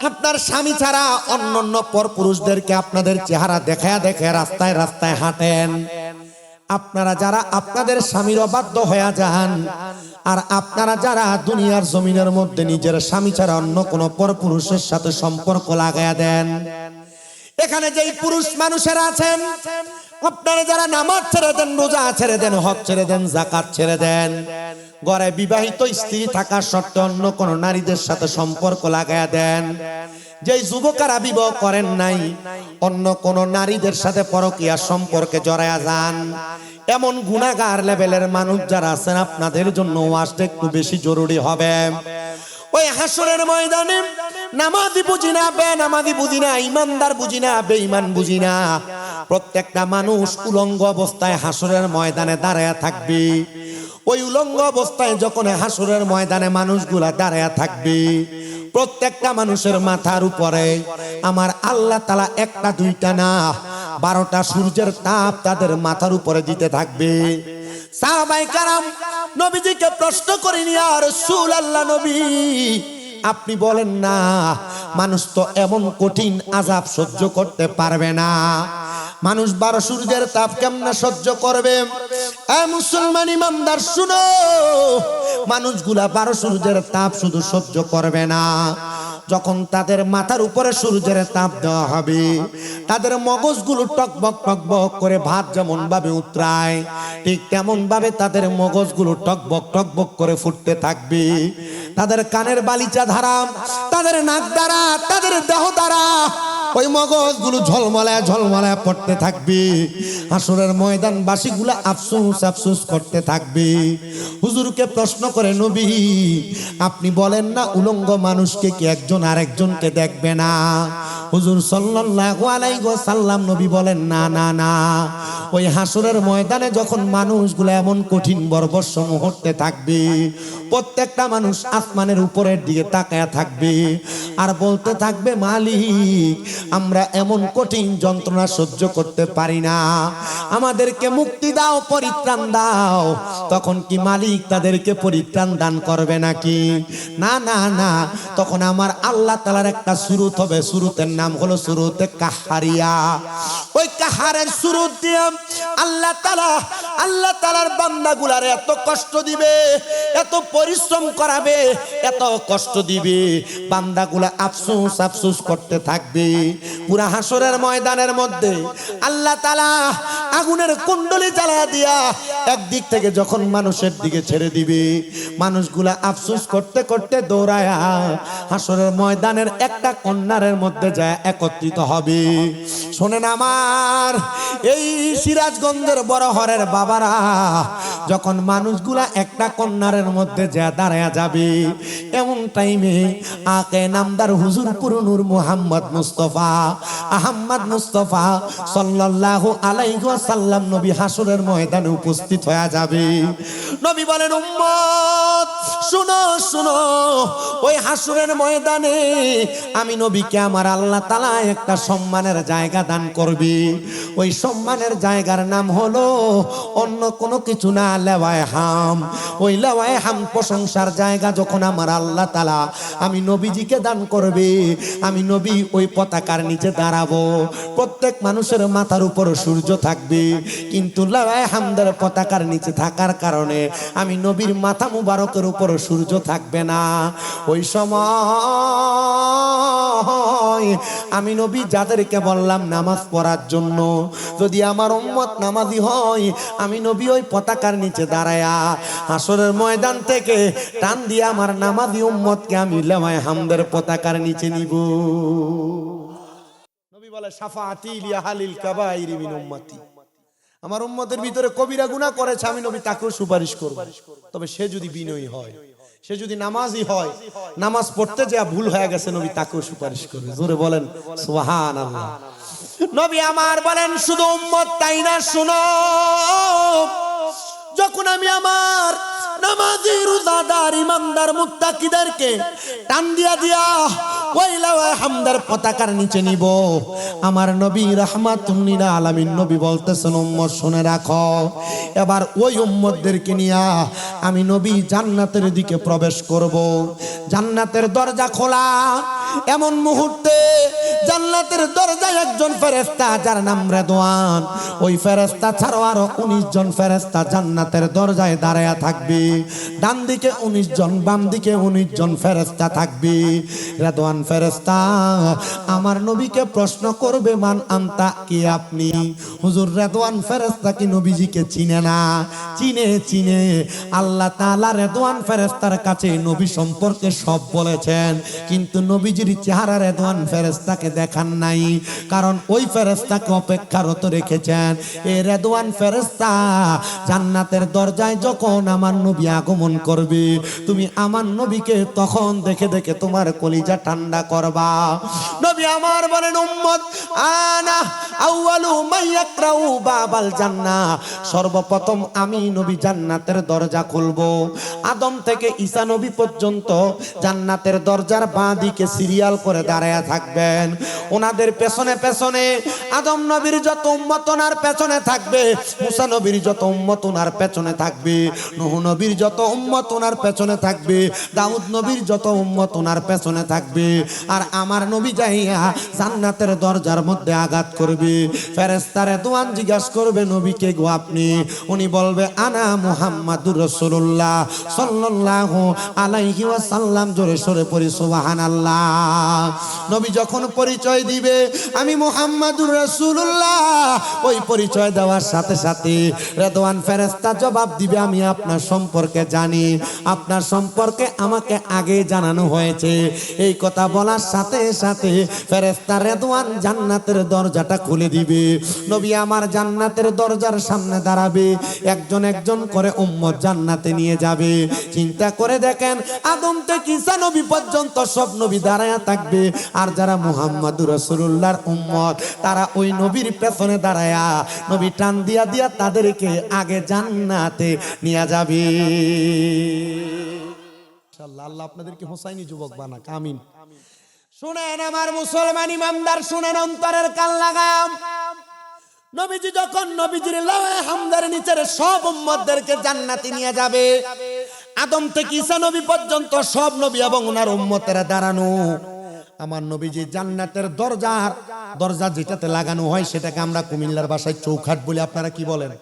S2: আপনার স্বামী ছাড়া অন্য পর পুরুষদেরকে আপনাদের চেহারা দেখে রাস্তায় রাস্তায় হাঁটেন, আপনারা যারা আপনাদের স্বামীর অবাধ্য হয়ে যান, আর আপনারা যারা দুনিয়ার জমিনের মধ্যে নিজের স্বামী ছাড়া অন্য কোন পর পুরুষের সাথে সম্পর্ক লাগায়া দেন, এখানে যেই পুরুষ মানুষেরা আছেন, আপনারা যারা নামাজ ছেড়ে দেন, রোজা ছেড়ে দেন, হজ ছেড়ে দেন, যাকাত ছেড়ে দেন, ঘরে বিবাহিত স্ত্রী থাকা সত্ত্বেও অন্য কোন নারীদের সাথে সম্পর্ক লাগায়া দেন, যেই যুবকেরা বিবাহ করেন নাই, অন্য কোন নারীদের সাথে পরকীয়া সম্পর্কে জড়ায়া যান, এমন গুনাহগার লেভেলের মানুষ যারা আছেন, আপনাদের জন্য ওয়াজটা একটু বেশি জরুরি হবে। ওই হাসরের ময়দানে নামাজি বুঝি না, বেনামাজি বুঝি না, ইমানদার বুঝি না, বেঈমান বুঝি না, প্রত্যেকটা মানুষ উলঙ্গ অবস্থায় হাসরের ময়দানে দাঁড়ায়া থাকবে। ওই উলঙ্গ অবস্থায় যখন হাসরের ময়দানে মানুষগুলা দাঁড়ায়া থাকবে, প্রত্যেকটা মানুষের মাথার উপরে আমার আল্লাহ তাআলা একটা দুইটা না 12টা সূর্যের তাপ তাদের মাথার উপরে দিতে থাকবে। সাহাবায়ে কেরাম নবীজিকে প্রশ্ন করেন, ইয়া রাসূলুল্লাহ, নবী আপনি বলেন না, মানুষ তো এমন কঠিন আযাব সহ্য করতে পারবে না, মানুষ 12 সূর্যের তাপ কেমনে সহ্য করবে? এ মুসলমান ইমানদার শুনো, মানুষগুলা 12 সূর্যের তাপ শুধু সহ্য করবে না, যখন তাদের মাথার উপরে সূর্যের তাপ দেওয়া হবে, তাদের মগজগুলো টকবক করে ভাত যেমন ভাবে উতরায়, ঠিক তেমন ভাবে তাদের মগজগুলো টকবক করে ফুটতে থাকবে। তাদের কানের বালিচা ধারা, তাদের নাক দ্বারা, তাদের দেহ দ্বারা ওই মগজগুলো ঝলমলায় পড়তে থাকবে। হাসরের ময়দানবাসীগুলো আফসোস করতে থাকবে। হুজুরকে প্রশ্ন করে, নবী আপনি বলেন না উলঙ্গ মানুষকে কি একজন আরেকজনকে দেখবে না? হুজুর সাল্লাল্লাহু আলাইহি ওয়াসাল্লাম নবী বলেন, না, ওই হাসরের ময়দানে যখন মানুষগুলো এমন কঠিন বর্বর মুহূর্তে থাকবে, প্রত্যেকটা মানুষ আসমানের উপরের দিকে তাকায়া থাকবে আর বলতে থাকবে, মালিক আমরা এমন কঠিন যন্ত্রণা সহ্য করতে পারি না, আমাদেরকে মুক্তি দাও, পরিত্রাণ দাও। তখন কি মালিক তাদেরকে পরিত্রাণ দান করবে নাকি? না, তখন আমার আল্লাহ তাআলার একটা সুরুত হবে, সুরুতের নাম হলো সুরুতে কাহারিয়া। ওই কাহারের সুরুত দিয়ে আল্লাহ তাআলার বান্দাগুলার এত কষ্ট দিবে, এত পরিশ্রম করাবে, এত কষ্ট দিবে, বান্দাগুলা আফসোস করতে থাকবে। পুরা হাসরের ময়দানের মধ্যে আল্লাহ তাআলা আগুনের কুণ্ডলি জ্বালা দিয়া একদিক থেকে যখন মানুষের দিকে ছেড়ে দিবে, মানুষগুলা আফসোস করতে করতে দৌড়ায়া হাসরের ময়দানের একটা কর্নারের মধ্যে যায় একত্রিত হবে। শোনেন আমার এই সিরাজগঞ্জের বড় হরের বাবারা, যখন মানুষগুলা একটা কর্নারের মধ্যে যা দাঁড়ায়া যাবে, এমন টাইমে আকে নামদার হুজুর পুরনুর মুহাম্মদ মুস্তাফা আহমদ মুস্তাফা সাল্লাল্লাহু আলাইহি ওয়াসাল্লাম নবী হাসরের ময়দানে উপস্থিত হয়ে যাবে। নবী বলেন, উম্মত শুনো, ওই হাসরের ময়দানে আমি নবীকে আমার আল্লাহ তাআলা একটা সম্মানের জায়গা দান করবে। ওই সম্মানের জায়গার নাম হলো অন্য কোনো কিছু না, লেওয়ায়ে হাম। ওই লেওয়ায়ে হাম প্রশংসার জায়গা যখন আমার আল্লাহ তাআলা আমি নবীজিকে দান করবে, আমি নবী ওই পতাকার নিচে দাঁড়াবো। প্রত্যেক মানুষের মাথার উপর সূর্য থাকবে, কিন্তু লেওয়ায়ে হামদের পতাকার নিচে থাকার কারণে আমি নবীর মাথা মুবারকের উপর সূর্য থাকবে না। ওই সময় হয়, আমি নবী যাদেরকে বললাম নামাজ পড়ার জন্য, যদি আমার উম্মত নামাজি হয়, আমি নবী ওই পতাকার নিচে দাঁড়ায়া হাসরের ময়দান থেকে টান দিয়ে আমার নামাজি উম্মতকে আমি লেওয়ায় হামদের পতাকার নিচে নিব। নবী বলে শাফাআতি লিয়া হালিল কাবাইরি মিন উম্মতি, আমার উম্মতের ভিতরে কবিরা গুনাহ করেছে, আমি নবী তাকেও সুপারিশ করব, তবে সে যদি বিনয়ী হয়, সে যদি নামাজি হয়, নামাজ পড়তে যা ভুল হয়ে গেছে, নবী তাকেও সুপারিশ করবে। জোরে বলেন সুবহানাল্লাহ। নবী আমার বলেন শুধু উম্মত তাই না, শুনো, যখন আমি আমার নামাজি রোজাদার ইমানদার মুত্তাকিদেরকে টান দিয়া দিয়া ওই লাওয়ায়ে হামদার পতাকার নিচে নিব, আমার নবী রাহমাতুল লিল আলামিন নবী বলতেছেন উম্মত শুনে রাখো, এবার ওই উম্মতদেরকে নিয়া আমি নবী জান্নাতের দিকে প্রবেশ করব। জান্নাতের দরজা খোলা, এমন মুহূর্তে জান্নাতের দরজায় একজন ফেরেশতা যার নাম রেদওয়ান, ওই ফেরেশতা ছাড়াও আরো 19 জন ফেরেশতা জান্নাতের দরজায় দাঁড়ায়া থাকবে। ডান দিকে 19 জন, বাম দিকে 19 জন ফেরেশতা থাকবে। রেদওয়ান ফেরেশতা আমার নবীকে প্রশ্ন করবে, মান আনতা, কি আপনি? হুজুর রেদওয়ান ফেরেশতা কি নবীজিকে চিনে না? চিনে, চিনে। আল্লাহ তাআলা রেদওয়ান ফেরেশতার কাছে নবী সম্পর্কে সব বলেছেন, কিন্তু নবীজির চেহারা রেদওয়ান ফেরেশতাকে দেখান নাই, কারণ ওই ফেরেশতাকে অপেক্ষারত রেখেছেন। এই রেদওয়ান ফেরেশতা জান্নাতের দরজায় যখন আমার নবী আগমন করবে, তুমি আমার নবীকে তখন দেখে দেখে তোমার কলিজা ঠান্ডা করবা। নবী আমার বলেন উম্মত আনা আউয়ালু মাইয়াকরাউ বাবাল জান্নাহ, সর্বপ্রথম আমি নবী জান্নাতের দরজা খুলবো। আদম থেকে ঈসা নবী পর্যন্ত জান্নাতের দরজার বাঁ দিকে সিরিয়াল করে দাঁড়ায়া থাকবেন। ওনাদের পেছনে পেছনে আদম নবীর যত উম্মত ওনার পেছনে থাকবে, মুসা নবীর যত উম্মত ওনার পেছনে থাকবে, নূহ নবীর যত উম্মত ওনার পেছনে থাকবে, দাউদ নবীর যত উম্মত ওনার পেছনে থাকবে। আর আমার নবী যাইয়া জান্নাতের দরজার মধ্যে আঘাত করবে। ফেরেশতা রেদওয়ান জিজ্ঞাসা করবে, নবীকে গো আপনি? উনি বলবে আনা মুহাম্মাদুর রাসূলুল্লাহ সাল্লাল্লাহু আলাইহি ওয়াসাল্লাম। জোরে সরে পড়ি সুবহানাল্লাহ। নবী যখন পরিচয় দিবে আমি মুহাম্মাদুর রাসূলুল্লাহ, ওই পরিচয় দেওয়ার সাথে সাথে রেদওয়ান ফেরেশতা জবাব দিবে, আমি আপনার সম্পর্কে জানি, আপনার সম্পর্কে আমাকে আগে জানানো হয়েছে। এই কথা বলার সাথে সাথে ফেরেশতা রেদওয়ান জান্নাতের দরজাটা খুলে দিবে। নবী আমার জান্নাতের দরজার সামনে দাঁড়াবে, একজন একজন করে উম্মত জান্নাতে নিয়ে যাবে। চিন্তা করে দেখেন, আদম থেকে ঈসা নবী পর্যন্ত সব নবী দাঁড়ায়া থাকবে, আর যারা মুহাম্মাদুর রাসূলুল্লাহর উম্মত তারা ওই নবীর পেছনে দাঁড়ায়া নবী টান দিয়া দিয়া তাদেরকে আগে জান্নাতে নিয়ে যাবে। ইনশাআল্লাহ আল্লাহ আপনাদেরকে হোসাইনি যুবক বানাক, আমিন। শুনেন আমার মুসলমান ইমানদার, শুনেন অন্তরের কান লাগাম। নবীজি যখন নবীজির লাওয়ায়ে হামদার নিচের সব উম্মতদেরকে জান্নাতে নিয়ে যাবে, আদম থেকে ঈসা নবী পর্যন্ত সব নবী এবং ওনার উম্মতেরা দাঁড়ানো। আমার নবীজি জান্নাতের দরজা যেটাতে লাগানো হয় সেটাকে আমরা কুমিল্লার ভাষায় চৌখাট বলি, আপনারা কি বলেন?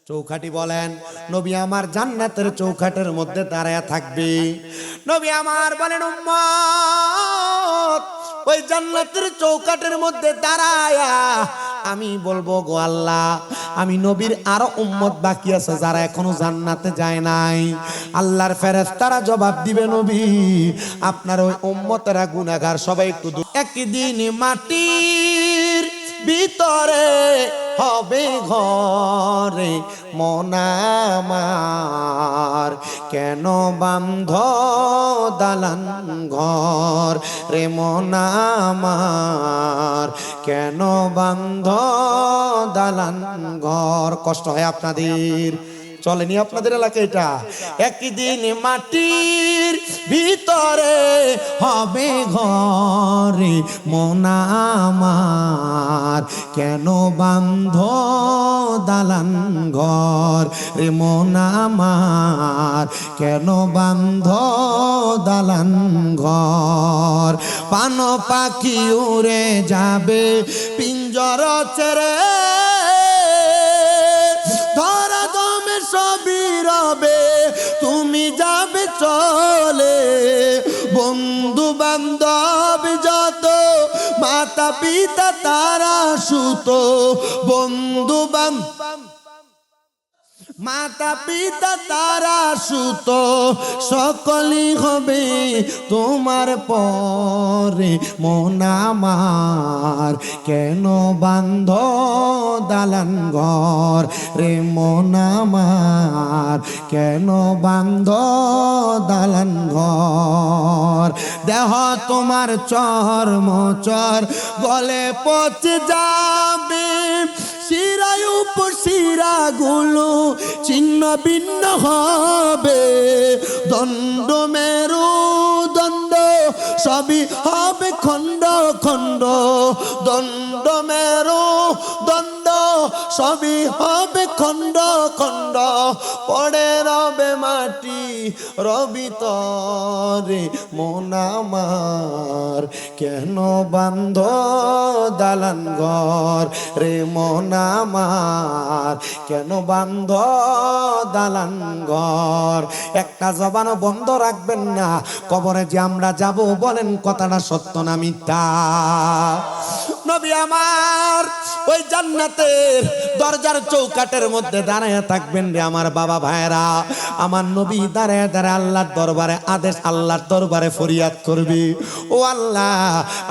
S2: চৌখাটি বলেন। নবী আমার জান্নাতের চৌখাটের মধ্যে দাঁড়ায়া থাকবে। নবী আমার বলেন উম্মত ওই জান্নাতের চৌকাটের মধ্যে দাঁড়ায়া আমি বলবো, গো আল্লাহ, আমি নবীর আরো উম্মত বাকি আছে যারা এখনো জান্নাতে যায় নাই। আল্লাহর ফেরেশতারা জবাব দিবে, নবী আপনার ওই উম্মতেরা গুনাহগার, সবাই একটু একদিন মাটির ভিতরে হবে ঘরে মন আমার, কেন বান্ধ দালান ঘর রে মন আমার, কেন বান্ধ দালান ঘর। কষ্ট হয় আপনাদের? চলেনি আপনাদের এলাকায় এটা? একদিন মাটির ভিতরে হবে ঘরে মন আমার, কেন বান্ধ দালান ঘর রে মন আমার, কেন বান্ধ দালান ঘর। পান পাখি উড়ে যাবে পিঞ্জর ছেড়ে, ধরা দমে সবই রবে তুমি যাবে চলে, বন্ধু বান্ধব যত মাতা পিতা তারা সুত বন্ধু বান্ধব মাতা পিতা তারা সুত সকলই হবে তোমার পরে মন আমার কেন বান্ধ দালান ঘর রে মন আমার কেন বান্ধ দালান ঘর দেহ তোমার চর্মচর গলে পচে যাবে শিরায় উপশিরা গুলো ছিন্ন ভিন্ন হবে দণ্ড মেরু দণ্ড সবই হবে খণ্ড খণ্ড দণ্ড মেরু দণ্ড সবই হবে খণ্ড খণ্ড পড়ে রবে মাটি রবি তরে মন আমার কেন বান্ধ দালান ঘর রে মন আমার কেন বান্ধ দালান ঘর একটা জবানও বন্ধ রাখবেন না কবরে যে আমরা যাব বলেন কথাটা সত্য না মিথ্যা নবী আমার ওই জান্নাতের দরজার চৌকাটের মধ্যে দাঁড়ায় থাকবেন রে আমার বাবা ভাইরা আমার নবী দাঁড়ায় দাঁড়ায় আল্লাহর দরবারে আদেশ আল্লাহর দরবারে ফরিয়াদ করবে ও আল্লাহ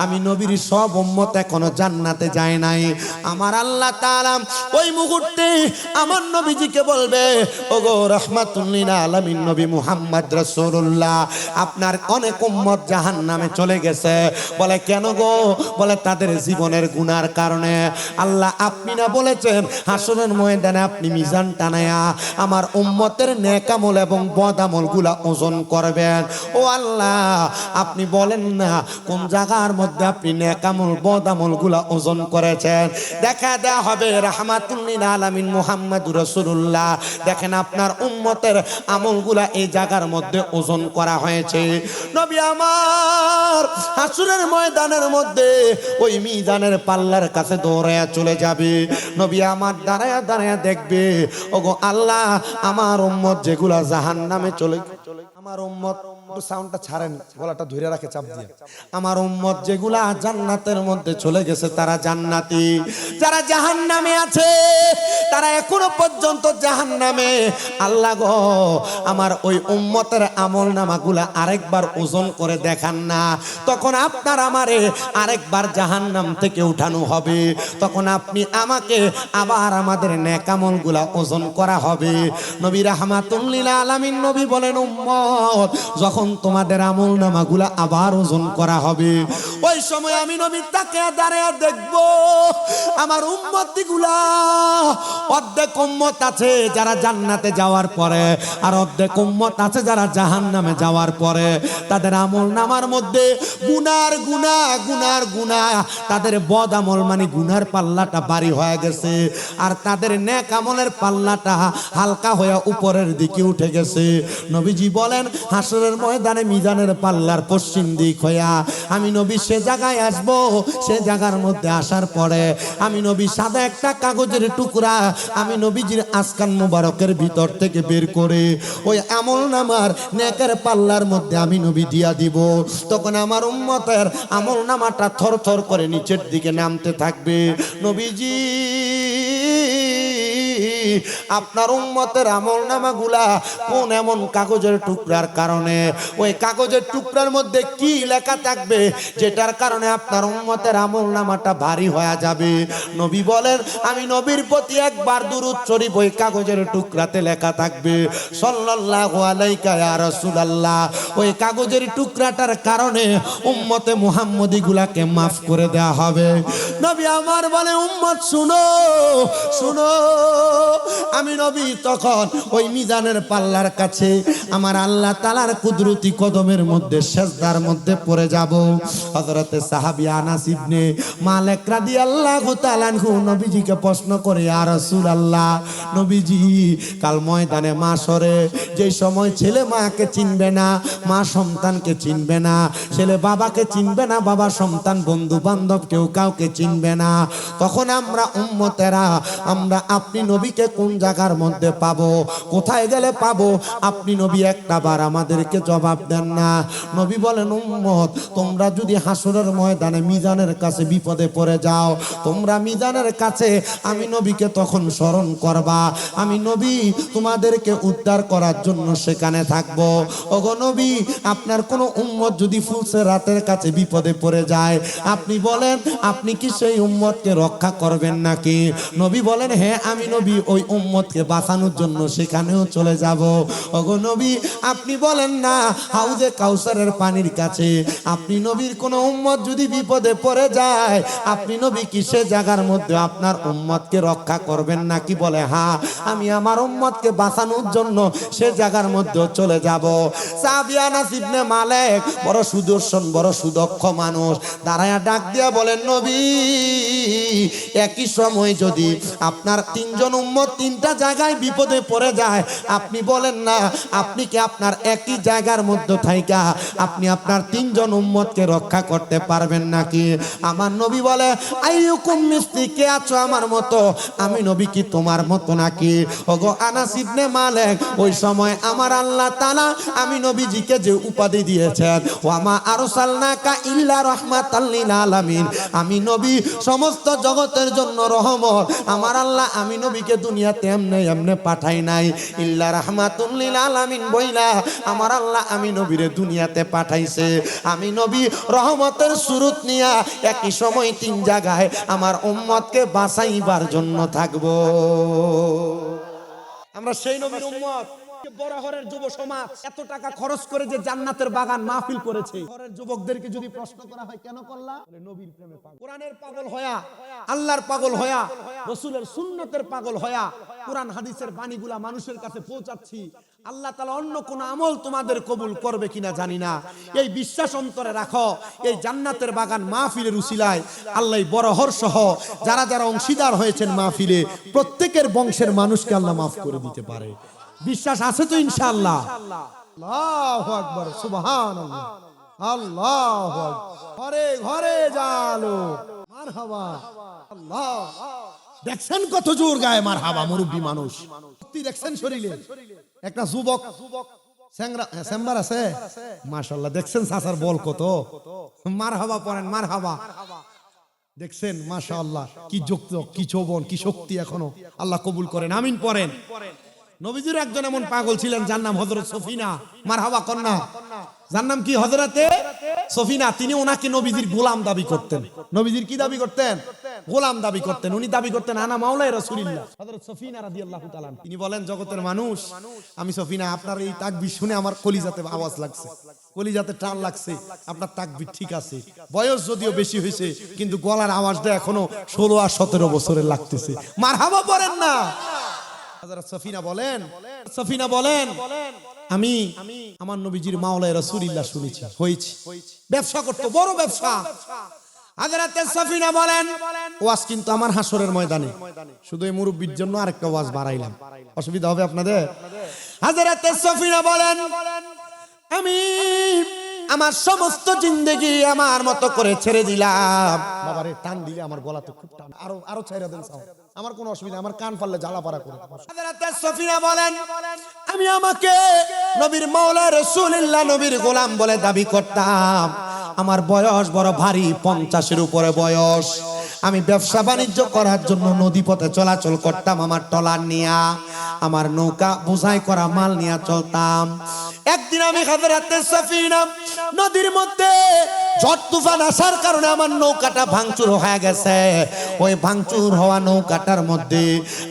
S2: আমি নবীর সব উম্মত এখনো জান্নাতে যায় নাই আমার আল্লাহ তাআলা ওই মুহূর্তে আমার নবীজিকে বলবে ওগো রাহমাতুল লিল আলামিন নবী মুহাম্মদ রাসূলুল্লাহ আপনার অনেক উম্মত জাহান্নামে চলে গেছে বলে কেন গো বলে তাদের জীবনের গুনার কারণে আল্লাহ আপনি না বলেছেন হাসরের ময়দানে আপনি মিজান টানায়া আমার উম্মতের নেক আমল এবং বদ আমলগুলা ওজন করবেন ও আল্লাহ আপনি বলেন না কোন জায়গার মধ্যে আপনি নেক আমল বদ আমলগুলা ওজন করেছেন দেখা দেয়া হবে রাহমাতুল লিল আলামিন মুহাম্মদুর রাসূলুল্লাহ দেখেন আপনার উম্মতের আমলগুলা এই জায়গার মধ্যে ওজন করা হয়েছে নবী আমার হাসরের ময়দানের মধ্যে ওই মিজানের পাল্লার কাছে দৌড়ায়া চলে যাবে নবী আমার দাঁড়ায়া দাঁড়ায়া দেখবে ওগো আল্লাহ আমার উম্মত যেগুলা জাহান্নামে চলে আমার উম্মত সাউন্ডটা ছাড়েন গলাটা ধরে রাখে চাপ দিয়ে আমার উম্মত যেগুলা জান্নাতের মধ্যে চলে গেছে তারা জান্নাতি যারা জাহান্নামে আছে তারা এখনো পর্যন্ত জাহান্নামে আল্লাহ গো আমার ওই উম্মতের আমলনামাগুলা আরেকবার ওজন করে দেখান না তখন আপনার আমারে আরেকবার জাহান্নাম থেকে উঠানো হবে তখন আপনি আমাকে আবার আমাদের নেক আমলগুলা ওজন করা হবে নবী রাহমাতুল লিল আলামিন নবী বলেন উম্মত যখন তোমাদের আমলনামাগুলা আবার ওজন করা হবে ওই সময় আমি নবী তাকে দাঁড়িয়ে দেখব আমার উম্মতগুলা অর্ধেক উম্মত আছে যারা জান্নাতে যাওয়ার পরে আর অর্ধেক উম্মত আছে যারা জাহান্নামে যাওয়ার পরে তাদের আমলনামার মধ্যে গুনার গুনাহ গুনার গুনাহ তাদের বদ আমল মানে গুনার পাল্লাটা ভারী হয়ে গেছে আর তাদের নেক আমলের পাল্লাটা হালকা হয়ে উপরের দিকে উঠে গেছে নবীজি বলেন হাসরের ময়দানে মিজানের পাল্লার পশ্চিম দিক হইয়া আমি নবী সে জায়গায় আসব সে জায়গার মধ্যে আসার পরে আমি নবী সাদা একটা কাগজের টুকরা আমি নবীজির আসকান মুবারকের ভিতর থেকে বের করে ওই আমলনামার নেকের পাল্লার মধ্যে আমি নবী দিয়া দিব তখন আমার উম্মতের আমলনামাটা থরথর করে নিচের দিকে নামতে থাকবে নবীজি আপনার উম্মতের আমলনামাগুলা কোন এমন কাগজের টুকরার কারণে ওই কাগজের টুকরার মধ্যে কি লেখা থাকবে যেটার কারণে আপনার উম্মতের আমলনামাটা ভারী হয়ে যাবে নবী বলেন আমি নবীর প্রতি একবার দুরূদ শরীফ ওই কাগজের টুকরাতে লেখা থাকবে সাল্লাল্লাহু আলাইকা ইয়া রাসূলুল্লাহ ওই কাগজের টুকরাটার কারণে উম্মতে মুহাম্মদী গুলাকে মাফ করে দেয়া হবে নবী আমার বলে উম্মত শুনো শুনো আমি নবী তখন ওই মিজানের পাল্লার কাছে আমার আল্লাহ তাআলার কুদরতি কদমের মধ্যে সিজদার মধ্যে পড়ে যাব হযরতে সাহাবী আনাস ইবনে মালিক রাদিয়াল্লাহু তাআলা আনহু নবীজিকে প্রশ্ন করে ইয়া রাসূলুল্লাহ নবীজি কাল ময়দানে মাশরে যে সময় ছেলে মাকে চিনবে না মা সন্তানকে চিনবে না ছেলে বাবাকে চিনবে না বাবা সন্তান বন্ধু বান্ধব কেউ কাউকে চিনবে না তখন আমরা উম্মতেরা আমরা আপনি নবীকে নবীকে কোন জায়গার মধ্যে পাবো, কোথায় গেলে পাবো? আপনি নবী একটা বার আমাদেরকে জবাব দেন না। নবী বলেন, উম্মত তোমরা যদি হাসরের ময়দানে মিজানের কাছে বিপদে পড়ে যাও, তোমরা মিজানের কাছে আমি নবীকে তখন স্মরণ করবা। আমি নবী তোমাদেরকে উদ্ধার করার জন্য সেখানে থাকবো। ওগো নবী, আপনার কোনো উম্মত যদি ফুলসে রাতের কাছে বিপদে পড়ে যায়, আপনি বলেন আপনি কি সেই উম্মতকে রক্ষা করবেন নাকি? নবী বলেন, হ্যাঁ আমি নবী ওই উম্মতকে বাঁচানোর জন্য সেখানেও চলে যাব। ওগো নবী, আপনি বলেন না হাউজে কাউসারের পানির কাছে আপনি নবীর কোন উম্মত যদি বিপদে পড়ে যায়, আপনি নবী কি সে জায়গার মধ্যে আপনার উম্মতকে রক্ষা করবেন নাকি? বলে হ্যাঁ, আমি আমার উম্মতকে বাঁচানোর জন্য সে জায়গার মধ্যে চলে যাব। সাহাবী আনাস ইবনে মালিক বড় সুদর্শন, বড় সুদক্ষ মানুষ, দাঁড়ায়া ডাক দিয়া বলেন, নবী একই সময় যদি আপনার তিনজন উম্মত তিনটা জায়গায় বিপদে পড়ে যায়, আপনি বলেন না আপনি কি আপনার একই জায়গার মধ্যে থাইকা আপনি আপনার তিনজন উম্মতকে রক্ষা করতে পারবেন নাকি? আমার নবী বলে, আইয়ুকুম মিসলি, কে আছো আমার মতো? আমি নবী কি তোমার মতো নাকি? ওগো আনাস ইবনে মালিক, ওই সময় আমার আল্লাহ তাআলা আমি নবীজিকে যে উপাধি দিয়েছেন, ওয়ামা আরসালনাকা ইল্লা রাহমাতাল লিল আলামিন, আমি নবী সমস্ত জগতের জন্য রহমত। আমার আল্লাহ আমি নবীকে দুনিয়াতে এমনে এমনে পাঠাই নাই, ইল্লা রাহমাতুল লিল আলামিন বইলা আমার আল্লাহ আমি নবীরে দুনিয়াতে পাঠাইছে। আমি নবী রহমতের সুরত নিয়া একই সময় তিন জায়গায় আমার উম্মতকে বাঁচাইবার জন্য থাকবো। আমরা সেই নবীর উম্মত। বড়হরের যুব সমাজ এত টাকা খরচ করে যে জান্নাতের বাগান মাহফিল করেছে, বড়হরের যুবকদেরকে যদি প্রশ্ন করা হয় কেন করলা, বলে নবীর প্রেমে পাগল, কোরআনের পাগল হয়া, আল্লাহর পাগল হয়া, রাসূলের সুন্নতের পাগল হয়া কোরআন হাদিসের বাণীগুলা মানুষের কাছে পৌঁছাচ্ছি। আল্লাহ তাআলা অন্য কোন আমল তোমাদের কবুল করবে কিনা জানি না, এই বিশ্বাস অন্তরে রাখো। এই জান্নাতের বাগান মাহফিলের উসিলায় আল্লাহ বড়হর সহ যারা যারা অংশীদার হয়েছেন মাহফিলে, প্রত্যেকের বংশের মানুষকে আল্লাহ মাফ করে দিতে পারে। বিশ্বাস আছে তো ইনশাআল্লাহ? আল্লাহু আকবার, সুবহানাল্লাহ, আল্লাহু আকবার। ঘরে ঘরে জালো মারহাবা, আল্লাহ। দেখছেন কত জোর গায়ে মারহাবা, মুরব্বী মানুষ সত্যি দেখছেন শরীরে একটা যুবক চেম্বার আছে, মাশাআল্লাহ। দেখছেন চাচার বল কত, মারহাবা পড়েন, মারহাবা। দেখছেন মাশাআল্লাহ কি যুক্ত, কি যৌবন, কি শক্তি এখনো। আল্লাহ কবুল করেন, আমিন পড়েন। নবীজির একজন এমন পাগল ছিলেন যার নাম হযরত সফিনা, মারহাবা কন্যা। যার নাম কি? হযরতে সফিনা। তিনি ওনাকে নবীজির গোলাম দাবি করতেন। নবীজির কি দাবি করতেন? গোলাম দাবি করতেন। উনি দাবি করতেন আনা মাওলাই রাসূলুল্লাহ। হযরত সফিনা রাদিয়াল্লাহু তাআলা তিনি বলেন, জগতের মানুষ আমি সফিনা, আপনার এই তাকবীর শুনে আমার কলিজাতে আওয়াজ লাগছে, কলিজাতে টান লাগছে। আপনার তাকবীর ঠিক আছে, বয়স যদিও বেশি হয়েছে কিন্তু গলার আওয়াজটা এখনো 16 আর 17 বছরের লাগতেছে। মারহাবা পড়েন না। হযরত সফিনা বলেন আমি আমার নবীজির মাওলাই রাসূলুল্লাহ শুনেছি, হয়েছে। ব্যবসা করতে, বড় ব্যবসা। হযরত সফিনা বলেন, ওয়াজ কিন্তু আমার হাসরের ময়দানে, শুধু এই মুরব্বির জন্য আরেকটা ওয়াজ বাড়াইলাম, অসুবিধা হবে আপনাদের? হযরত সফিনা বলেন, আমি আমার সমস্ত জিন্দেগি আমার মতো করে ছেড়ে দিলাম। বাবারে টান দিলে আমার গলাতে খুব টান, আরো ছেড়ে দেন, আমার কোনো অসুবিধা, আমার কান পারলে জ্বালা পারা করে। হযরত সফিয়া বলেন, আমি আমাকে নবীর মাওলা রাসূলুল্লাহ নবীর গোলাম বলে দাবি করতাম। আমার বয়স বড় ভারী, 50-এর উপরে বয়স। আমি ব্যবসা বাণিজ্য করার জন্য নদী পথে চলাচল করতাম, আমার ট্রলার নিয়া, আমার নৌকা বোঝাই করা মাল নিয়ে চলতাম। একদিন আমি হযরতে সফিনা নদীর মধ্যে ঝড় তুফান আসার কারণে আমার নৌকাটা ভাঙচুর হয়ে গেছে। ওই ভাঙচুর হওয়া নৌকাটার মধ্যে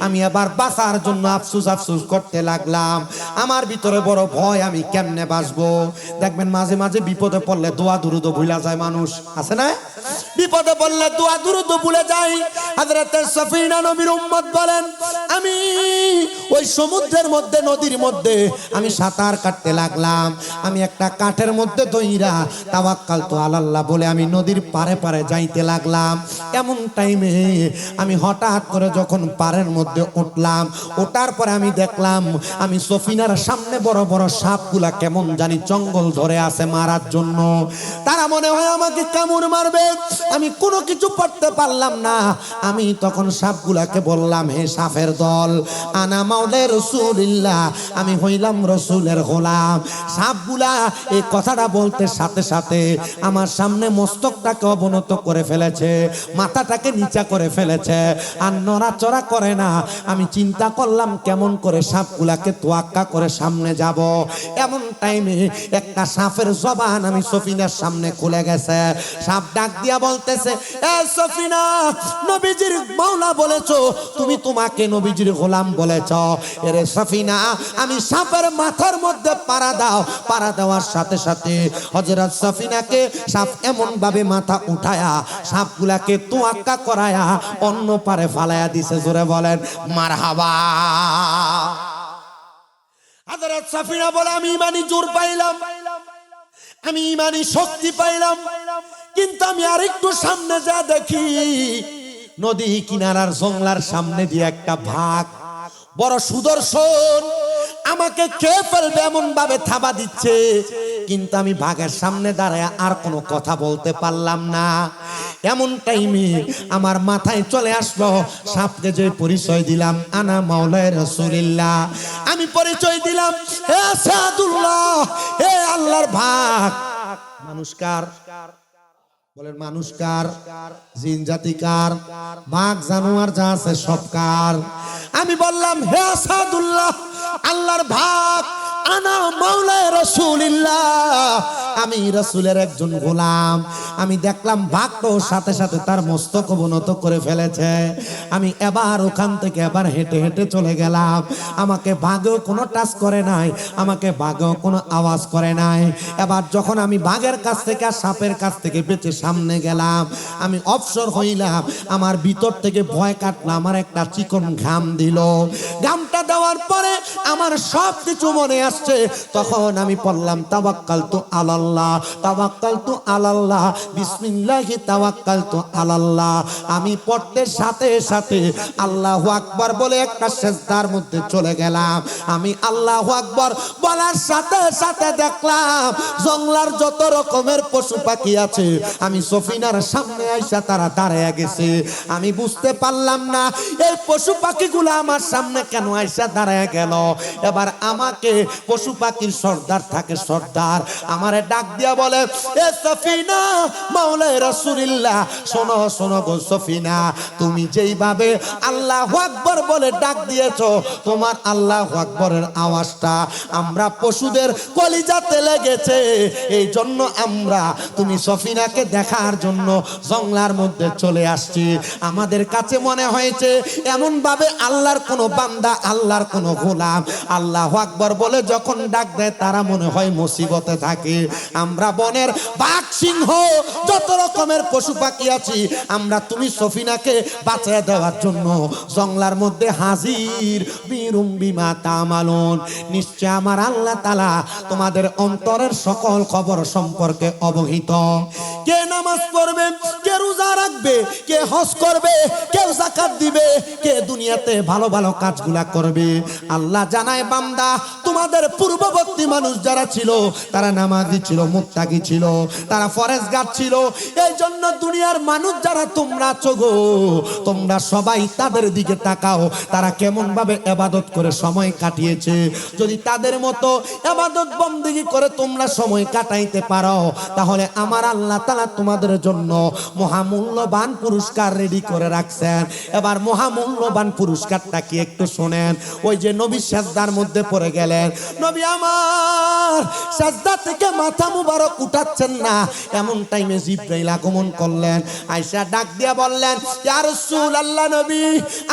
S2: আমি আবার বাঁচার জন্য আফসোস করতে লাগলাম। আমার ভিতরে বড় ভয়, আমি কেমনে বাঁচবো। দেখবেন মাঝে মাঝে বিপদে পড়লে দোয়া দুরুদ ভুলা যায় মানুষ, আছে না? বিপদে পড়লে দোয়া দুরুদ ভুলে যায়। হযরতে সফিনা নবীর উম্মত বলেন, আমি ওই সমুদ্রের মধ্যে, নদীর মধ্যে আমি সাঁতার কাটতে লাগলাম। আমি একটা কাঠের মধ্যে দইরা তাওয়াক্কালতু আলাল্লাহ বলে আমি নদীর পারে পারে যাইতে লাগলাম। এমন টাইমে আমি হঠাৎ করে যখন পারের মধ্যে উঠলাম, ওঠার পরে আমি দেখলাম আমি সফিনার সামনে বড় বড় সাপগুলা কেমন জানি জঙ্গল ধরে আছে মারার জন্য। তারা মনে হয় আমাকে কামড় মারবে, আমি কোনো কিছু পড়তে পারলাম না। আমি তখন সাপগুলাকে বললাম, হে সাপের দল, আনা মাওলাই রাসূলিল্লাহ, আমি হইলাম রসুলের গোলাম। সাপগুলা এই কথাটা বলতে সাথে সাথে আমার সামনে মস্তকটাকে অবনত করে ফেলেছে, মাথাটাকে নিচা করে ফেলেছে, আর নড়াচড়া করে না। আমি চিন্তা করলাম কেমন করে সাপগুলাকে তোয়াক্কা করে সামনে যাব। এমন টাইমে একটা সাপের জবান আমি সফিনার সামনে খুলে গেছে। সাপ ডাক দিয়া বলতেছে, এ সফিনা, নবীজির মাওলা বলেছো, তুমি তোমাকে নবীজির গোলাম বলেছ। এরে সফিনা, আমি সাপের মাথার মধ্যে পাড়া দাও। পাড়া দেওয়ার সাথে সাথে হযরত সফিনাকে সাপ এমন ভাবে মাথা উঠায়া সাপগুলাকে তোয়াক্কা করায়া অন্য পারে ফালায়া দিছে। জোরে বলেন মারহাবা। হযরত সফিনা বলে, আমি ইমানি জোর পাইলাম, আমি ইমানি শক্তি পাইলাম, কিন্তু আমি আরেকটু সামনে যা দেখি, নদী কিনারার জংলার সামনে দিয়ে একটা ভাগ বড় সুদর্শন আমাকে খেয়ে ফেলবে এমন ভাবে থাবা দিচ্ছে। কিন্তু আমি বাঘের সামনে দাঁড়ায় আর কোনো কথা বলতে পারলাম না। এমন টাইমে আমার মাথায় চলে আসলো, সাপকে যে পরিচয় দিলাম, আনা মাওলাই রাসূলিল্লাহ, আমি পরিচয় দিলাম, হে সাদুল্লাহ, হে আল্লাহর ভাগ। মানুষকার বলেন, মানুষকার, জিন জাতিকার, বাঘ জানোয়ার যা আছে সবকার। আমি বললাম, হে আসাদুল্লাহ, আল্লাহর ভাগ, আনা মাওলাই রাসূলিল্লাহ, আমি রাসূলের একজন গোলাম। আমি দেখলাম বাঘটো সাথে সাথে তার মস্তক অবনত করে ফেলেছে। আমি এবার ওখান থেকে এবার হেঁটে হেঁটে চলে গেলাম। আমাকে বাঘও কোনো টাচ করে নাই, আমাকে বাঘও কোনো আওয়াজ করে নাই। এবার যখন আমি বাঘের কাছ থেকে আর সাপের কাছ থেকে বেঁচে সামনে গেলাম, আমি অবসর হইলাম। আমার ভিতর থেকে ভয় কাটলো, আমার একটা চিকন ঘাম দিল। ঘামটা দেওয়ার পরে আমার সব কিছু মনে আসছে। তখন আমি পড়লাম, তাওয়াক্কালতু আলাল্লাহ, তাওয়াক্কালতু আলাল্লাহ, বিসমিল্লাহি তাওয়াক্কালতু আলাল্লাহ। আমি পড়তে সাথে সাথে আল্লাহু আকবার বলে একটা সিজদার মধ্যে চলে গেলাম। আমি আল্লাহু আকবার বলার সাথে সাথে দেখলাম জংলার যত রকমের পশু পাখি আছে, আমি সফিনার সামনে আইসা তারা দাঁড়ায় গেছে। আমি বুঝতে পারলাম না এই পশু পাখিগুলো আমার সামনে কেন আইসা দাঁড়ায় গেল। এবার আমাকে পশু পাখির সর্দার থাকে, সর্দার আমারে ডাক দিয়া বলে, এ সফিনা মাওলাই রাসূলিল্লাহ, শোনো শোনো গো সফিনা, তুমি যেইভাবে আল্লাহু আকবার বলে ডাক দিয়েছো, তোমার আল্লাহু আকবরের আওয়াজটা আমরা পশুদের কলিজাতে লেগেছে। এই জন্য আমরা তুমি সফিনাকে দেখার জন্য জংলার মধ্যে চলে আসছি। আমাদের কাছে মনে হয়েছে এমন ভাবে আল্লাহর কোনো বান্দা, আল্লাহর কোনো গোলাম আল্লাহু আকবার বলে যখন ডাক দেয় তারা মনে হয় মুসিবতে থাকে। আমরা বনের বাঘ, সিংহ, যত রকমের পশু পাখি আছি, আমরা তুমি সফিনাকে বাঁচিয়ে দেওয়ার জন্য জংলার মধ্যে হাজির। বিরুম বিমা তামালুন, নিশ্চয় আমার আল্লাহ তাআলা তোমাদের অন্তরের সকল খবর সম্পর্কে অবহিত। কে নামাজ পড়বে, কে রোজা রাখবে, কে হজ করবে, কে যাকাত দিবে, কে দুনিয়াতে ভালো ভালো কাজগুলা করবে, আল্লাহ জানায় বান্দা তোমাদের পূর্ববর্তী মানুষ যারা ছিল তারা নামাজি ছিল, মুত্তাকি ছিল, তারা ফরেজগার ছিল। এই জন্য দুনিয়ার মানুষ যারা তোমরা আছো গো, তোমরা সবাই তাদের দিকে তাকাও, তারা কেমন ভাবে ইবাদত করে সময় কাটিয়েছে। যদি তাদের মতো ইবাদত বন্দেগী করে তোমরা সময় কাটাইতে পারো, তাহলে আমার আল্লাহ তাআলা তোমাদের জন্য মহামূল্যবান পুরস্কার রেডি করে রাখছেন। এবার মহামূল্যবান পুরস্কারটা কি একটু শোনেন। ওই যে নবী সিজদার মধ্যে পড়ে গেলেন, নবী আমার সিজদা থেকে মাথা মুবারক উঠাচ্ছেন না, এমন টাইমে জিবরাইল আগমন করলেন। আয়েশা ডাক দিয়া বললেন, ইয়া রাসূলুল্লাহ, নবী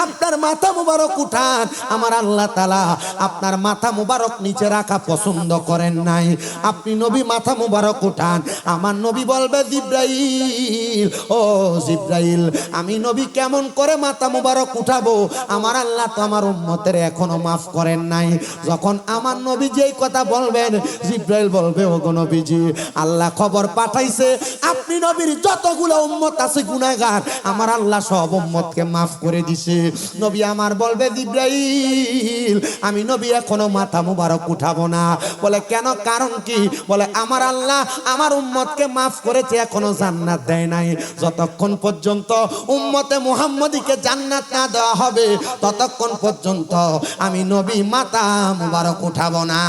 S2: আপনার মাথা মুবারক উঠান, আমার আল্লাহ তাআলা আপনার মাথা মুবারক নিচে রাখা পছন্দ করেন নাই, আপনি নবী মাথা মুবারক উঠান। আমার নবী বলবে, জিবরাইল, ও জিবরাইল, আমি নবী কেমন করে মাথা মুবারক উঠাবো, আমার আল্লাহ তো আমার উম্মতের এখনো মাফ করেন নাই। যখন
S1: আমার নবী যেই কথা বলবেন জিব্রাইল বলবে ওগো নবীজি আল্লাহ খবর পাঠাইছে আপনি নবীর যতগুলো উম্মত আছে গুনাহগার আমার আল্লাহ সব উম্মতকে মাফ করে দিছে নবী আমার বলবে জিব্রাইল আমি নবী এখনো মাথা মুবারক উঠাবো না বলে কেন কারণ কি বলে আমার আল্লাহ আমার উম্মতকে মাফ করেছে এখনো জান্নাত দেয় নাই যতক্ষণ পর্যন্ত উম্মতে মুহাম্মদীকে জান্নাত না দেওয়া হবে ততক্ষণ পর্যন্ত আমি নবী মাথা মুবারক উঠাবো না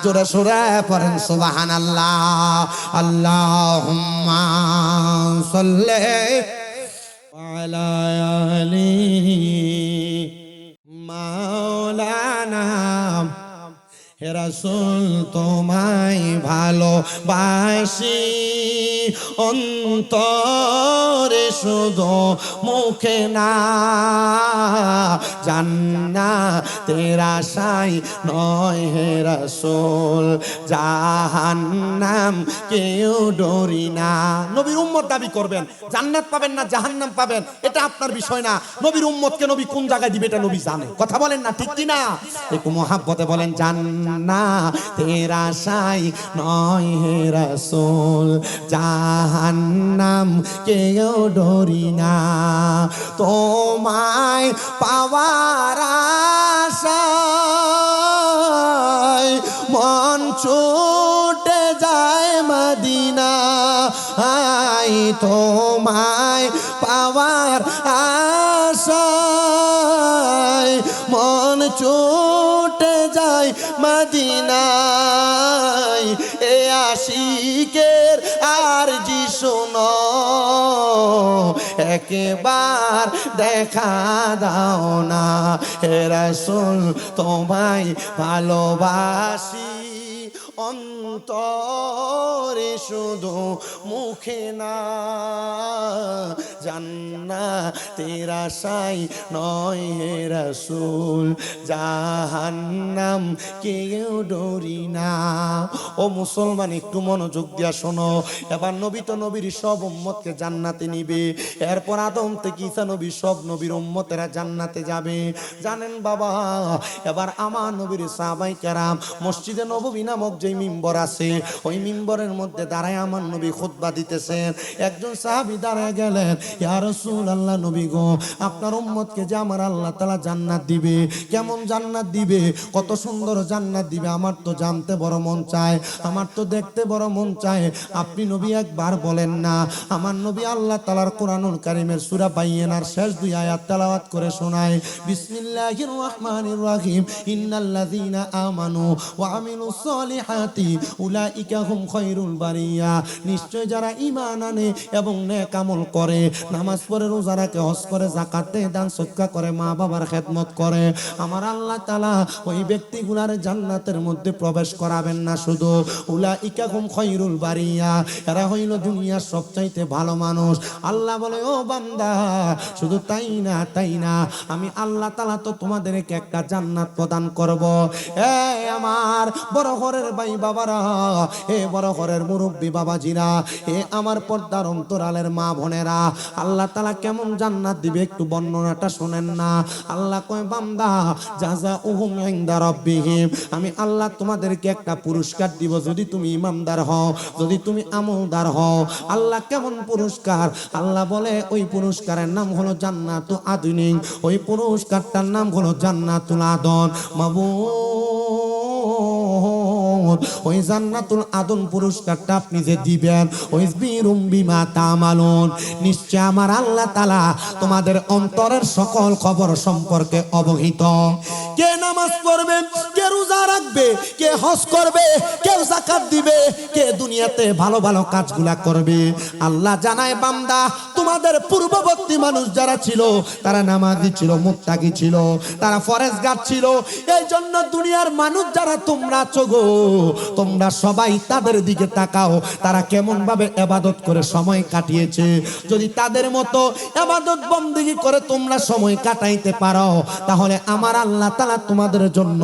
S1: জোরে সোরে পড়েন সুবহানাল্লাহ আল্লাহুম্মা সাল্লি আলা আলি মাওলানা হে রাসূল তোমায় ভালোবাসি অন্তরে শুধু মুখে না জান্নাতের আশায় নয় হে রাসূল জাহান্নাম কেউ ডরি না নবীর উম্মত দাবি করবেন জান্নাত পাবেন না জাহান্নাম পাবেন এটা আপনার বিষয় না নবীর উম্মতকে নবী কোন জায়গায় দিবে এটা নবী জানে কথা বলেন না ঠিক কি না একটু মহাব্বতে বলেন জান্নাতের আশায় নয় হে রাসূল জাহান্নাম কেউ ডরি না তোমায় পাওয়ার আশায় মন ছুটে যায় মদিনা তোমায় পাওয়ার আশায় মন ছুটে যায় মদিনায় এ আশিকের আরজি শোনো একবার দেখা দাও না হে রাসূল তোমায় ভালোবাসি অন্তরে শুধু মুখে না জান্নাতের আশায় নয় হে রাসূল জাহান্নাম কেউ ডরি না ও মুসলমান একটু মনোযোগ দিয়া শোনো এবার নবী তো নবীর সব উম্মতকে জান্নাতে নিবে এরপর আদম থেকে ঈসা নবী সব নবীর উম্মতেরা জান্নাতে যাবে জানেন বাবা এবার আমার নবীর সাহাবায়ে কেরাম মসজিদে নববী নামক যে মিম্বর আছে ওই মিম্বরের মধ্যে দাঁড়ায় আমার নবী খুতবা দিতেছেন একজন সাহাবী দাঁড়ায় গেলেন ইয়া রাসূলুল্লাহ নবী গো আপনার উম্মতকে যে আমার আল্লাহ তাআলা জান্নাত দিবে কেমন জান্নাত দিবে কত সুন্দর জান্নাত দিবে আমার তো জানতে বড় মন চায় আমার তো দেখতে বড় মন চায় আপনি নবী একবার বলেন না আমার নবী আল্লাহ তাআলার কোরআনুল কারীমের সূরা বাইয়িনার শেষ দুই আয়াত তেলাওয়াত করে শোনায় বিসমিল্লাহির রহমানির রহিম ইন্নাল্লাযীনা আমানু ওয়া আমিলুস সলিহাতি উলাইকা হুম খায়রুল বারিয়া নিশ্চয় যারা ঈমান আনে এবং নেক আমল করে নামাজ পড়ে রোজা রাখে হজ করে যাকাত দেয় দান সদকা করে মা বাবার খেদমত করে আমার আল্লাহ তাআলা ওই ব্যক্তিগুলার জান্নাতের মধ্যে প্রবেশ করাবেন না শুধু উলাইকা হুম খায়রুল বারিয়া এরা হইল দুনিয়ার সবচাইতে ভালো মানুষ আল্লাহ বলে ও বান্দা শুধু তাই না আমি আল্লাহ তাআলা তো তোমাদেরকে একটা জান্নাত প্রদান করব আমার বড় ঘরের ভাই বাবারা বড় ঘরের মুরব্বী বাবাজিরা আমার পর্দার অন্তরালের মা বোনেরা আল্লাহ তাআলা কেমন জান্নাত দিবে একটু বর্ণনাটা শুনেন না আল্লাহ কয় বান্দা জাযাউহুম ইনদা রাব্বিহিম আমি আল্লাহ তোমাদেরকে একটা পুরস্কার দিব যদি তুমি ইমানদার হও যদি তুমি আমলদার হও আল্লাহ কেমন পুরস্কার আল্লাহ বলে ওই পুরস্কারের নাম হলো জান্নাতুল আদন ওই পুরস্কারটার নাম হলো জান্নাতুল আদন মাবুদ ওই জান্নাতুল আদন পুরস্কারটা আপনি যে দিবেন ওই বিমা তামালুন নিশ্চয় আমার আল্লাহ তাআলা তোমাদের অন্তরের সকল খবর সম্পর্কে অবহিত কে নামাজ পড়বে কে রোজা রাখবে কে হজ করবে কে যাকাত দিবে কে দুনিয়াতে ভালো ভালো কাজগুলা করবে আল্লাহ জানায় বান্দা তোমাদের পূর্ববর্তী মানুষ যারা ছিল তারা নামাজি ছিল মুত্তাকি ছিল তারা ফরজগার ছিল এই জন্য দুনিয়ার মানুষ যারা তোমরা আছো গো
S2: তোমরা সবাই তাদের দিকে তাকাও, তারা কেমন ভাবে ইবাদত করে সময় কাটিয়েছে। যদি তাদের মতো ইবাদত বندگی করে তোমরা সময় কাটাইতে পারো, তাহলে আমার আল্লাহ তাআলা তোমাদের জন্য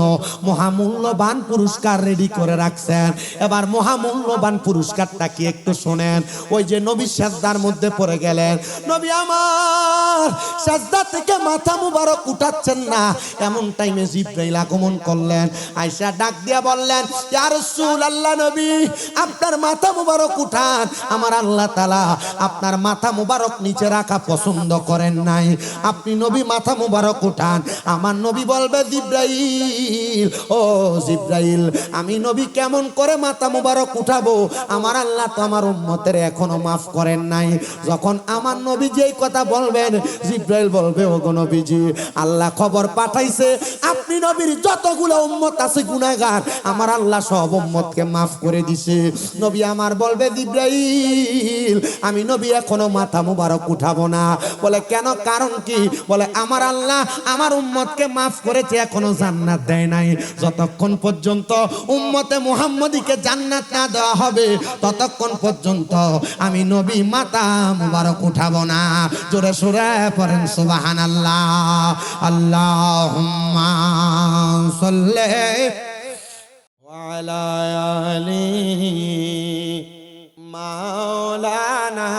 S2: মহামূল্যবান পুরস্কার রেডি করে রাখছেন। এবার মহামূল্যবান পুরস্কারটা কি একটু শুনেন। ওই যে নবী সিজদার মধ্যে পড়ে গেলেন, নবী আমার সিজদা থেকে মাথা মুবারক উঠাচ্ছেন না, এমন টাইমে জিবরাইল আগমন করলেন। আয়েশা ডাক দিয়া বললেন, ইয়া রাসূলুল্লাহ, নবী আপনার মাথা মুবারক উঠান, আমার আল্লাহ তাআলা আপনার মাথা মুবারক নিচে রাখা পছন্দ করেন নাই, আপনি নবী মাথা মুবারক উঠান। আমার নবী বলবে, জিবরাইল, ও জিবরাইল, আমি নবী কেমন করে মাথা মুবারক উঠাবো? আমার আল্লাহ তো আমার উম্মতের এখনো মাফ করেন নাই। যখন আমার নবী যেই কথা বলবেন, জিবরাইল বলবে, ও গো নবীজি, আল্লাহ খবর পাঠাইছে আপনি নবীর যতগুলো উম্মত আছে গুনাহগার, আমার আল্লাহ সব উম্মতকে মাফ করে দিছে। নবী আমার বলবে, জিবরাইল, আমি নবী এখনো মাথা মুবারক উঠাবো না। বলে কেন, কারণ কি? বলে আমার আল্লাহ আমার উম্মতকে মাফ করেছে, এখনো জান্নাত দেয় নাই। যতক্ষণ পর্যন্ত উম্মতে মুহাম্মদীকে জান্নাত না দেওয়া হবে, ততক্ষণ পর্যন্ত আমি নবী মাথা মুবারক উঠাবো না। জোরে সুরে পড়েন সুবহানাল্লাহ। আল্লাহুম্মা সাল্লি ওয়ালা আলি মাওলানা।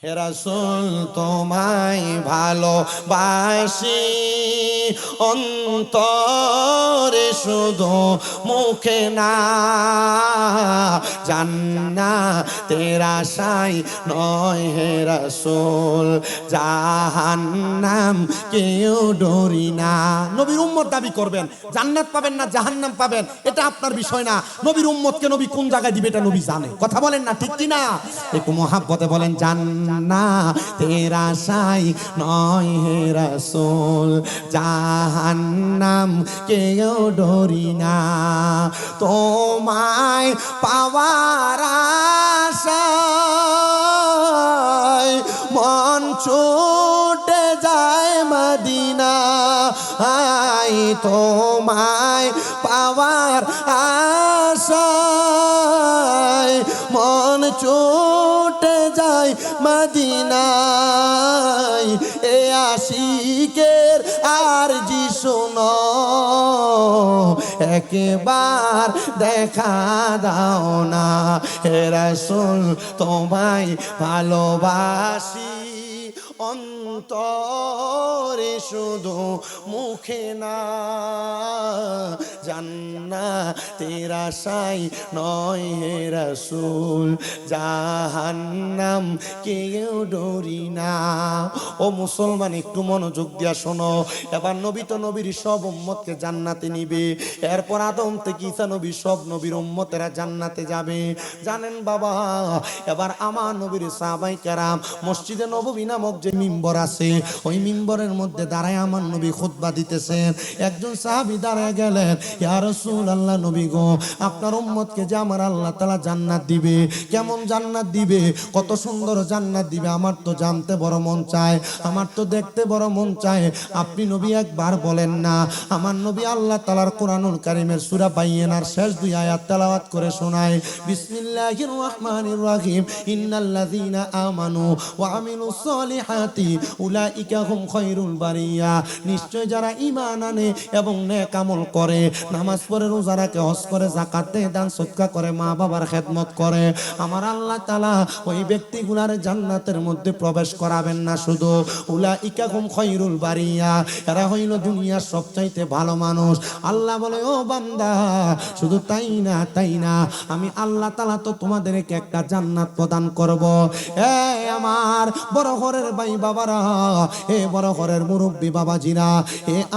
S2: হে রাসূল তোমায় ভালোবাসি, অন্তরে শুধু মুখে না, জান্নাতের আশায় নয় হে রাসূল, জাহান্নাম কেউ ডরি না। নবীর উম্মত দাবি করবেন, জান্নাত পাবেন না জাহান্নাম পাবেন এটা আপনার বিষয় না। নবীর উম্মতকে নবী কোন জায়গায় দিবে এটা নবী জানে। কথা বলেন না, ঠিক কি না? একটু মহাব্বতে বলেন, জান্নাতের আশায় নয় হে রাসূল, জাহান্নাম কেউ ডরি না। তোমায় পাওয়ার আশায় মন ছুটে যায় মদিনা, তোমায় পাওয়ার আশায় মন ছুটে যায় মদিনায়। এ আশিকের আরজি শোনো, একবার দেখা দাও না। হে রাসূল তোমায় ভালোবাসি, অন্তরে শুধু মুখে না, জান্নাতের আশায় নয় হে রাসূল, জাহান্নাম কেউ ডরি না। ও মুসলমান, একটু মনোযোগ দিয়া শোনো। এবার নবী তো নবীর সব উম্মতকে জান্নাতে নিবে। এরপর আদম থেকে ঈসা নবী সব নবীর উম্মতেরা জান্নাতে যাবে। জানেন বাবা, এবার আমার নবীর সাহাবায়ে কেরাম মসজিদে নববী নামক যে মিম্বর আছে, ওই মিম্বরের মধ্যে দাঁড়ায় আমার নবী খুতবা দিতেছেন। একজন সাহাবী দাঁড়ায় গেলেন, ইয়া রাসূলুল্লাহ, নবী গো, আপনার উম্মতকে যে আমার আল্লাহ তাআলা জান্নাত দিবে, কেমন জান্নাত দিবে, কত সুন্দর জান্নাত দিবে, আমার তো জানতে বড় মন চায়, আমার তো দেখতে বড় মন চায়, আপনি নবী একবার বলেন না। আমার নবী আল্লাহ তাআলার কোরআনুল কারীমের সূরা বাইয়িনার শেষ 2 আয়াত তেলাওয়াত করে শোনায়, বিসমিল্লাহির রহমানির রহিম, ইন্নাল্লাযীনা আমানু ওয়া আমিলুস সলিহাতি উলাইকা হুম খায়রুল বারিয়া। নিশ্চয় যারা ঈমান আনে এবং নেক আমল করে, নামাজ পড়ে, রোজা রাখে, হজ করে, যাকাত দেয়, দান সদকা করে, মা বাবার খেদমত করে, আমার আল্লাহ তাআলা ওই ব্যক্তিগুলার জান্নাতের মধ্যে প্রবেশ করাবেন না। শুধু উলাইকা হুম খায়রুল বারিয়া, এরা হইল দুনিয়ার সবচাইতে ভালো মানুষ। আল্লাহ বলে, ও বান্দা, শুধু তাই না, আমি আল্লাহ তাআলা তো তোমাদেরকে একটা জান্নাত প্রদান করব। আমার বড় ঘরের ভাই বাবারা, বড় ঘরের মুরব্বী বাবাজিরা,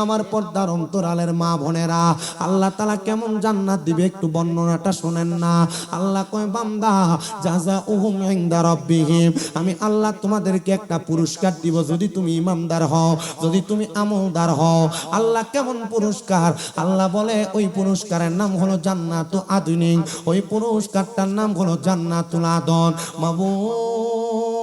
S2: আমার পর্দার অন্তরালের মা বোনেরা, আল্লাহ তাআলা কেমন জান্নাত দিবে একটু বর্ণনাটা শুনেন না। আল্লাহ কয়, বান্দা, জাযাউহুম ইনদা রাব্বিহিম, আমি আল্লাহ তোমাদেরকে একটা পুরস্কার দিব যদি তুমি ঈমানদার হও, যদি তুমি আমলদার হও। আল্লাহ কেমন পুরস্কার? আল্লাহ বলে, ওই পুরস্কারের নাম হলো জান্নাতুল আদন, ওই পুরস্কারটার নাম হলো জান্নাতুল আদন। মাবুদ,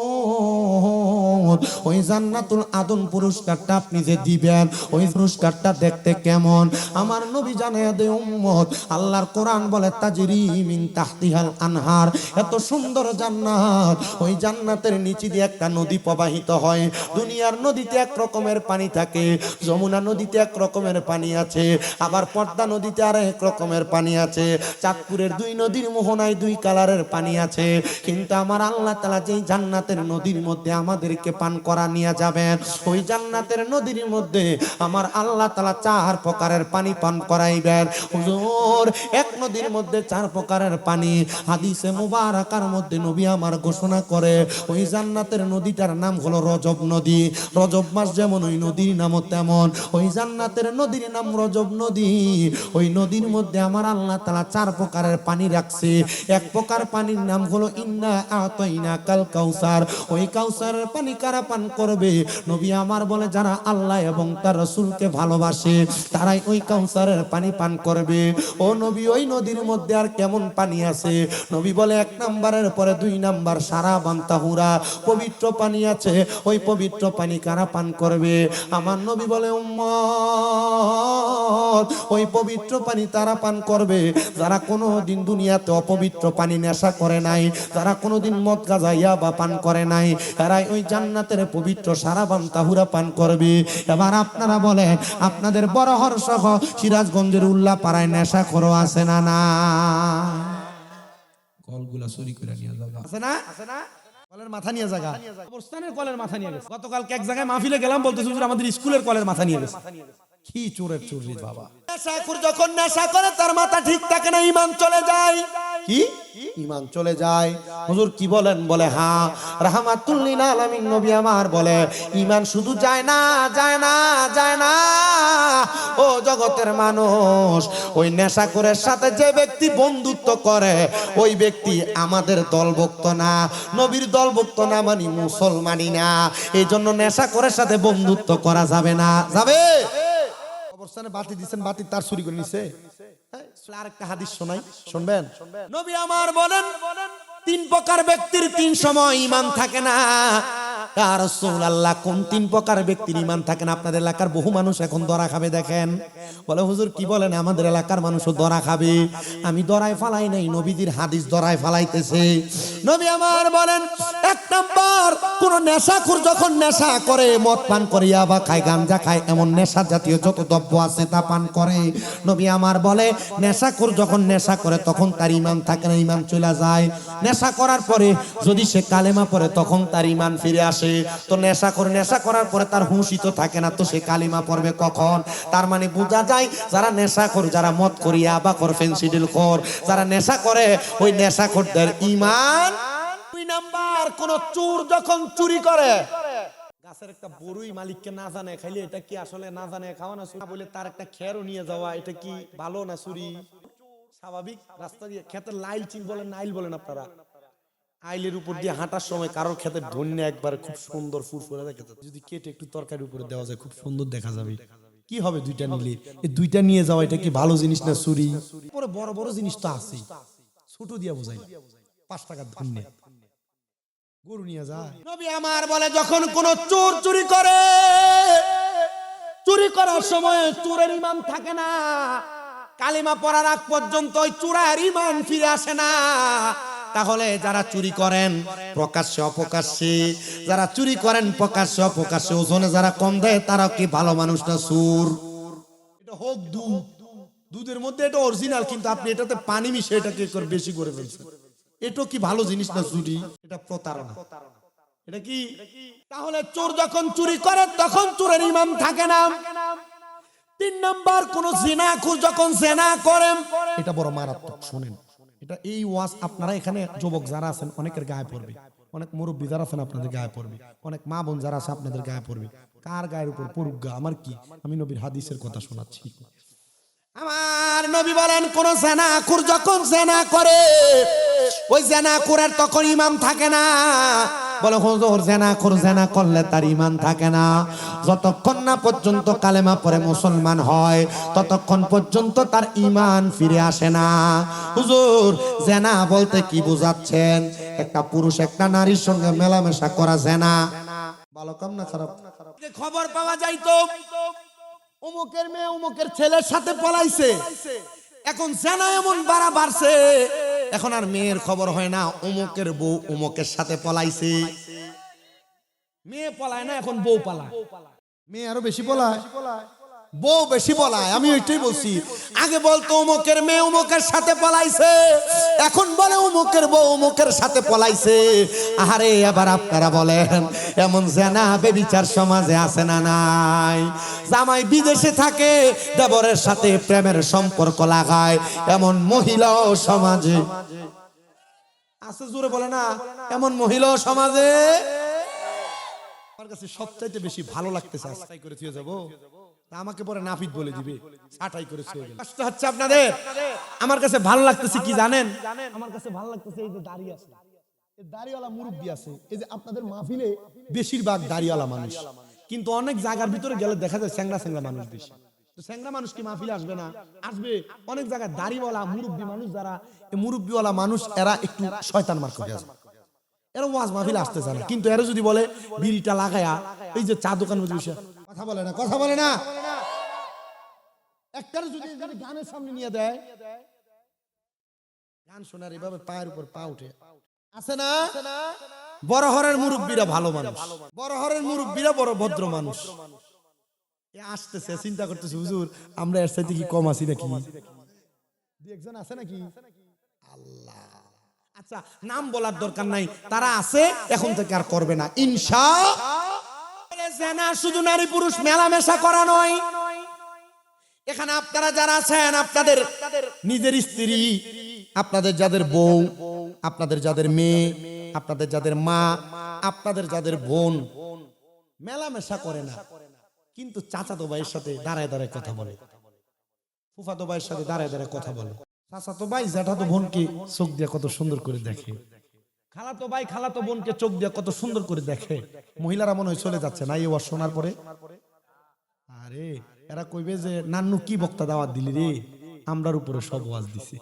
S1: উম্মত ওই জান্নাতুল আদন পুরস্কারটা আপনি যে দিবেন ওই পুরস্কারটা দেখতে কেমন আমার নবী জানায়া দে উম্মত আল্লাহর কোরআন বলে তাজরি মিন তাহতিহাল আনহার এত সুন্দর জান্নাত ওই জান্নাতের নিচে দিয়ে একটা নদী প্রবাহিত হয় দুনিয়ার নদীতে এক রকমের পানি থাকে যমুনা নদীতে এক রকমের পানি আছে আবার পদ্মা নদীতে আর এক রকমের পানি আছে চাঁদপুরের দুই নদীর মোহনায় দুই কালারের পানি আছে কিন্তু আমার আল্লাহ তাআলা যেই জান্নাতের নদীর মধ্যে আমাদেরকে পান করা নিয়ে যাবেন ওই জান্নাতের নদীর মধ্যে আমার আল্লাহ তাআলা চার প্রকারের পানি পান করাইবেন হুজুর এক নদীর মধ্যে চার প্রকারের পানি হাদিসে মুবারাকার মধ্যে নবী আমার ঘোষণা করে ওই জান্নাতের নদীটার নাম হলো রজব নদী রজব মাস যেমন ওই নদীর নামও তেমন ওই জান্নাতের নদীর নাম রজব নদী ওই নদীর মধ্যে আমার আল্লাহ তাআলা চার প্রকারের পানি রাখছে এক প্রকার পানির নাম হলো ইন্না আতাইনা কাল কাউসার ওই কাউসারের পানি কারা পান করবে নবী আমার বলে যারা আল্লাহ এবং তার রাসূলকে ভালোবাসে তারাই ওই কাউসারের পানি পান করবে ও নবী ওই নদীর মধ্যে আর কেমন পানি আছে নবী বলে এক নাম্বারের পরে দুই নাম্বার সারা বান্তাহুরা পবিত্র পানি আছে ওই পবিত্র পানি কারা পান করবে আমার নবী বলে উম্মত ওই পবিত্র পানি তারা পান করবে যারা কোনোদিন দুনিয়াতে অপবিত্র পানি নেশা করে নাই যারা কোনোদিন মদ গাঁজা ইয়াবা পান করে নাই তারাই ওই জান্নাতের পবিত্র সারা বান্তাহুরা পান করবে এবার আপনারা বলেন আপনাদের বড়হর সহ সিরাজগঞ্জের উল্লা পাড়ায় নেশা করো আছে না না
S3: কলগুলা চুরি করে নিয়ে যাবে
S1: আছে না কলের মাথা নিয়ে জায়গা অবস্থানের কলের মাথা নিয়ে গেছে গতকালকে এক জায়গায় মাহফিলে গেলাম বলতেছে হুজুর আমাদের স্কুলের কলের মাথা নিয়ে গেছে কি চোরের চুরি বাবা
S2: নেশাখোর যখন নেশা করে তার মাথা ঠিক থাকে না ঈমান চলে যায়
S1: কি ঈমান চলে যায় হুজুর কি বলেন বলে হ্যাঁ রাহমাতুল লিল আলামিন নবী আমার বলে ঈমান শুধু যায় না ও জগতের মানুষ ওই নেশাখোরের সাথে যে ব্যক্তি বন্ধুত্ব করে ওই ব্যক্তি আমাদের দলভুক্ত না নবীর দলভুক্ত না মানে মুসলমানই না এইজন্য নেশাখোরের সাথে বন্ধুত্ব করা যাবে না যাবে অবস্থানে বাতি দিচ্ছেন বাতি তার চুরি করে নিছে আরেকটা হাদিস শোনাই শুনবেন
S2: নবী আমার বলেন তিন প্রকার ব্যক্তির তিন সময় ঈমান থাকে না
S1: ইয়া রাসূলুল্লাহ কোন তিন প্রকার ব্যক্তির ঈমান থাকে না আপনাদের এলাকার বহু মানুষ এখন দরা খাবে দেখেন বলে হুজুর কি বলেন আমাদের এলাকার মানুষও দরা খাবে আমি দরায় ফালাই নাই নবীজির হাদিস দরায় ফালাইতেছে
S2: নবী আমার বলেন এক নাম্বার
S1: কোন নেশাখোর যখন নেশা করে মদ পান করে ইয়াবা খায় গাঞ্জা খায় এমন নেশা জাতীয় যত দ্রব্য আছে তা পান করে নবী আমার বলে নেশাখোর যখন নেশা করে তখন তার ঈমান থাকে না ঈমান চলে যায় নেশা করার পরে যদি সে কালেমা পড়ে তখন তার ঈমান ফিরে আসে তো নেশা করার পরে তার হুঁশই তো থাকে না তো সে কালিমা পড়বে কখন তার মানে বোঝা যায় যারা নেশাখোর যারা মদ করিয়া বা কর ফেন্সিডিল খোর যারা নেশা করে ওই নেশাখোরদের ঈমান
S2: দুই নাম্বার কোন চোর যখন চুরি করে
S1: গাছের একটা বড়ই মালিককে না জানে খাইলে এটা কি আসলে না জানে খাওয়া না চুরি বলে তার একটা খেরও নিয়ে যাওয়া এটা কি ভালো না চুরি স্বাভাবিক রাস্তা দিয়ে ক্ষেতের লাইল চিন বলেন নাইল বলেন আপনারা আইলের উপর দিয়ে হাঁটার সময় কারোর ক্ষেতের ধন্য একবার খুব সুন্দর ফুরফুরে দেখা যাবে যদি কেটে একটু তরকারির উপরে দেওয়া যায় খুব সুন্দর দেখা যাবে কি হবে দুইটা নিলে এই দুইটা নিয়ে যাওয়া এটা কি ভালো জিনিস না চুরি পরে বড় বড় জিনিস তো আছে ছোট দিয়া বোঝাই 5 টাকার ধন্য গরু নিয়ে যায়
S2: নবী আমার বলে যখন কোন চোর চুরি করে চুরি করার সময় চোরের ঈমান থাকে না কালিমা পড়ার আগ পর্যন্ত ওই চোরের ঈমান ফিরে আসে না তাহলে যারা চুরি করেন প্রকাশ্যে অপ্রকাশ্যে যারা চুরি করেন প্রকাশ্যে অপ্রকাশ্যে ওজনে যারা কম দেয় তারা কি ভালো মানুষ না চোর
S1: এটা হোক দুধের মধ্যে এটা অরিজিনাল কিন্তু আপনি এটাতে পানি মিশিয়ে এটাকে বেশি করে ফেলছেন এটা কি ভালো জিনিস না চুরি এটা প্রতারণা এটা কি
S2: তাহলে চোর যখন চুরি করে তখন চোরের ঈমান থাকে না তিন নাম্বার কোন জিনাখোর যখন জিনা করে
S1: এটা বড় মারাত্মক শুনেন এটা এই ওয়াজ আপনারা এখানে যুবক যারা আছেন অনেকের গায়ে পড়বে অনেক মুরব্বী যারা আছেন আপনাদের গায়ে পড়বে অনেক মা বোন যারা আছে আপনাদের গায়ে পড়বে কার গায়ের উপর পড়ুক গা আমার কি আমি নবীর হাদিসের কথা শোনাচ্ছি
S2: আমার নবী বলেন কোন জিনাখোর যখন জিনা করে ওই জিনাখোরের তখন ঈমান থাকে না
S1: বলে হুজুর জিনা করলে তার ঈমান থাকে না যতক্ষণ না পর্যন্ত কালেমা পড়ে মুসলমান হয় ততক্ষণ পর্যন্ত তার ঈমান ফিরে আসে না হুজুর জিনা বলতে কি বোঝাচ্ছেন একটা পুরুষ একটা নারীর সঙ্গে মেলামেশা করা জিনা ভালো কাম না খারাপ?
S2: যে খবর পাওয়া যাইতো অমুকের মেয়ে অমুকের ছেলের সাথে পলাইছে, এখন জেনা এমন বাড়ছে, এখন আর মেয়ের খবর হয় না অমুকের বউ অমুকের সাথে পলাইছে। মেয়ে পলায় না, এখন বউ পালায়।
S1: মেয়ে আরো বেশি পলায়,
S2: বউ বেশি পলায়। আমি ওইটাই বলছি, আগে বলতো অমুকের মেয়ে অমুকের সাথে পলাইছে, এখন বলে অমুকের বউ অমুকের সাথে পলাইছে। আরে এবার আপনারা বলেন, এমন জেনা বেবিচার সমাজে আছে না নাই? জামাই বিদেশে থাকে, দেবরের সাথে প্রেমের সম্পর্ক লাগায়, এমন মহিলাও সমাজে আছে। জোরে বলে না, এমন মহিলাও সমাজে। আমার কাছে সবচাইতে বেশি ভালো লাগতেছে আস্তাই করে থুয়ে যাবো, তা আমাকে পরে নাফিদ বলে দিবে ছাটাই করে ছুঁয়ে গেল। কষ্ট হচ্ছে আপনাদের। আমার কাছে ভালো লাগতেছে কি জানেন? আমার কাছে ভালো লাগতেছে এই যে দাড়ি আছে, এই দাড়িওয়ালা মুরব্বি আছে। এই যে আপনাদের মাহফিলে বেশিরভাগ দাড়িওয়ালা মানুষ, কিন্তু অনেক জায়গার ভিতরে গেলে দেখা যায় স্যাংরা স্যাংরা মানুষ বেশি। তো স্যাংরা মানুষ কি মাহফিলে আসবে না? আসবে। অনেক জায়গায় দাড়িওয়ালা মুরব্বি মানুষ যারা, এই মুরব্বিওয়ালা মানুষ এরা একটু শয়তান মার্কা হয়ে যায়, এরা ওয়াজ মাহফিলে আসতে চায় না। কিন্তু এরা যদি বলে বিড়িটা লাগায়া এই যে চা দোকান বসে
S1: কথা বলে না, কথা বলে না।
S2: একটার যদি গানের সামনে নিয়ে দেয়, গান শোনার এভাবে পায়ের উপর পা উঠে আছে না? বড় হরের মুরব্বীরা ভালো মানুষ, বড় হরের মুরব্বীরা বড় ভদ্র মানুষ। এ আসতেছে, চিন্তা করতেছে হুজুর আমরা এর চাইতে কি কম আছি নাকি? দুই একজন আছে নাকি? আল্লাহ, আচ্ছা নাম বলার দরকার নাই, তারা আছে, এখন থেকে আর করবে না ইনশাআল্লাহ। জেনা শুধু নারী পুরুষ মেলামেশা করা নয়। এখানে আপনারা যারা আছেন, আপনাদের নিজের স্ত্রী, আপনাদের যাদের বউ, আপনাদের যাদের মেয়ে, আপনাদের যাদের মা, আপনাদের যাদের বোন মেলামেশা করে না, কিন্তু চাচাতো ভাইয়ের সাথে দাঁড়ায় দাঁড়ায় কথা বলে, ফুফাতো ভাইয়ের সাথে দাঁড়ায় দাঁড়ায় কথা বলে, চাচাতো ভাই জ্যাঠাতো বোনকে চোখ দিয়ে কত সুন্দর করে দেখে, খালাতো ভাই খালাতো বোনকে চোখ দিয়ে কত সুন্দর করে দেখে। মহিলারা মনে হয় চলে যাচ্ছে না এই ওয়াজ শোনার পরে? আরে এরা কইবে যে নান্নু কি বক্তা দাওয়াত দিলি রে, আমরার উপরে সব ওয়াজ দিছি।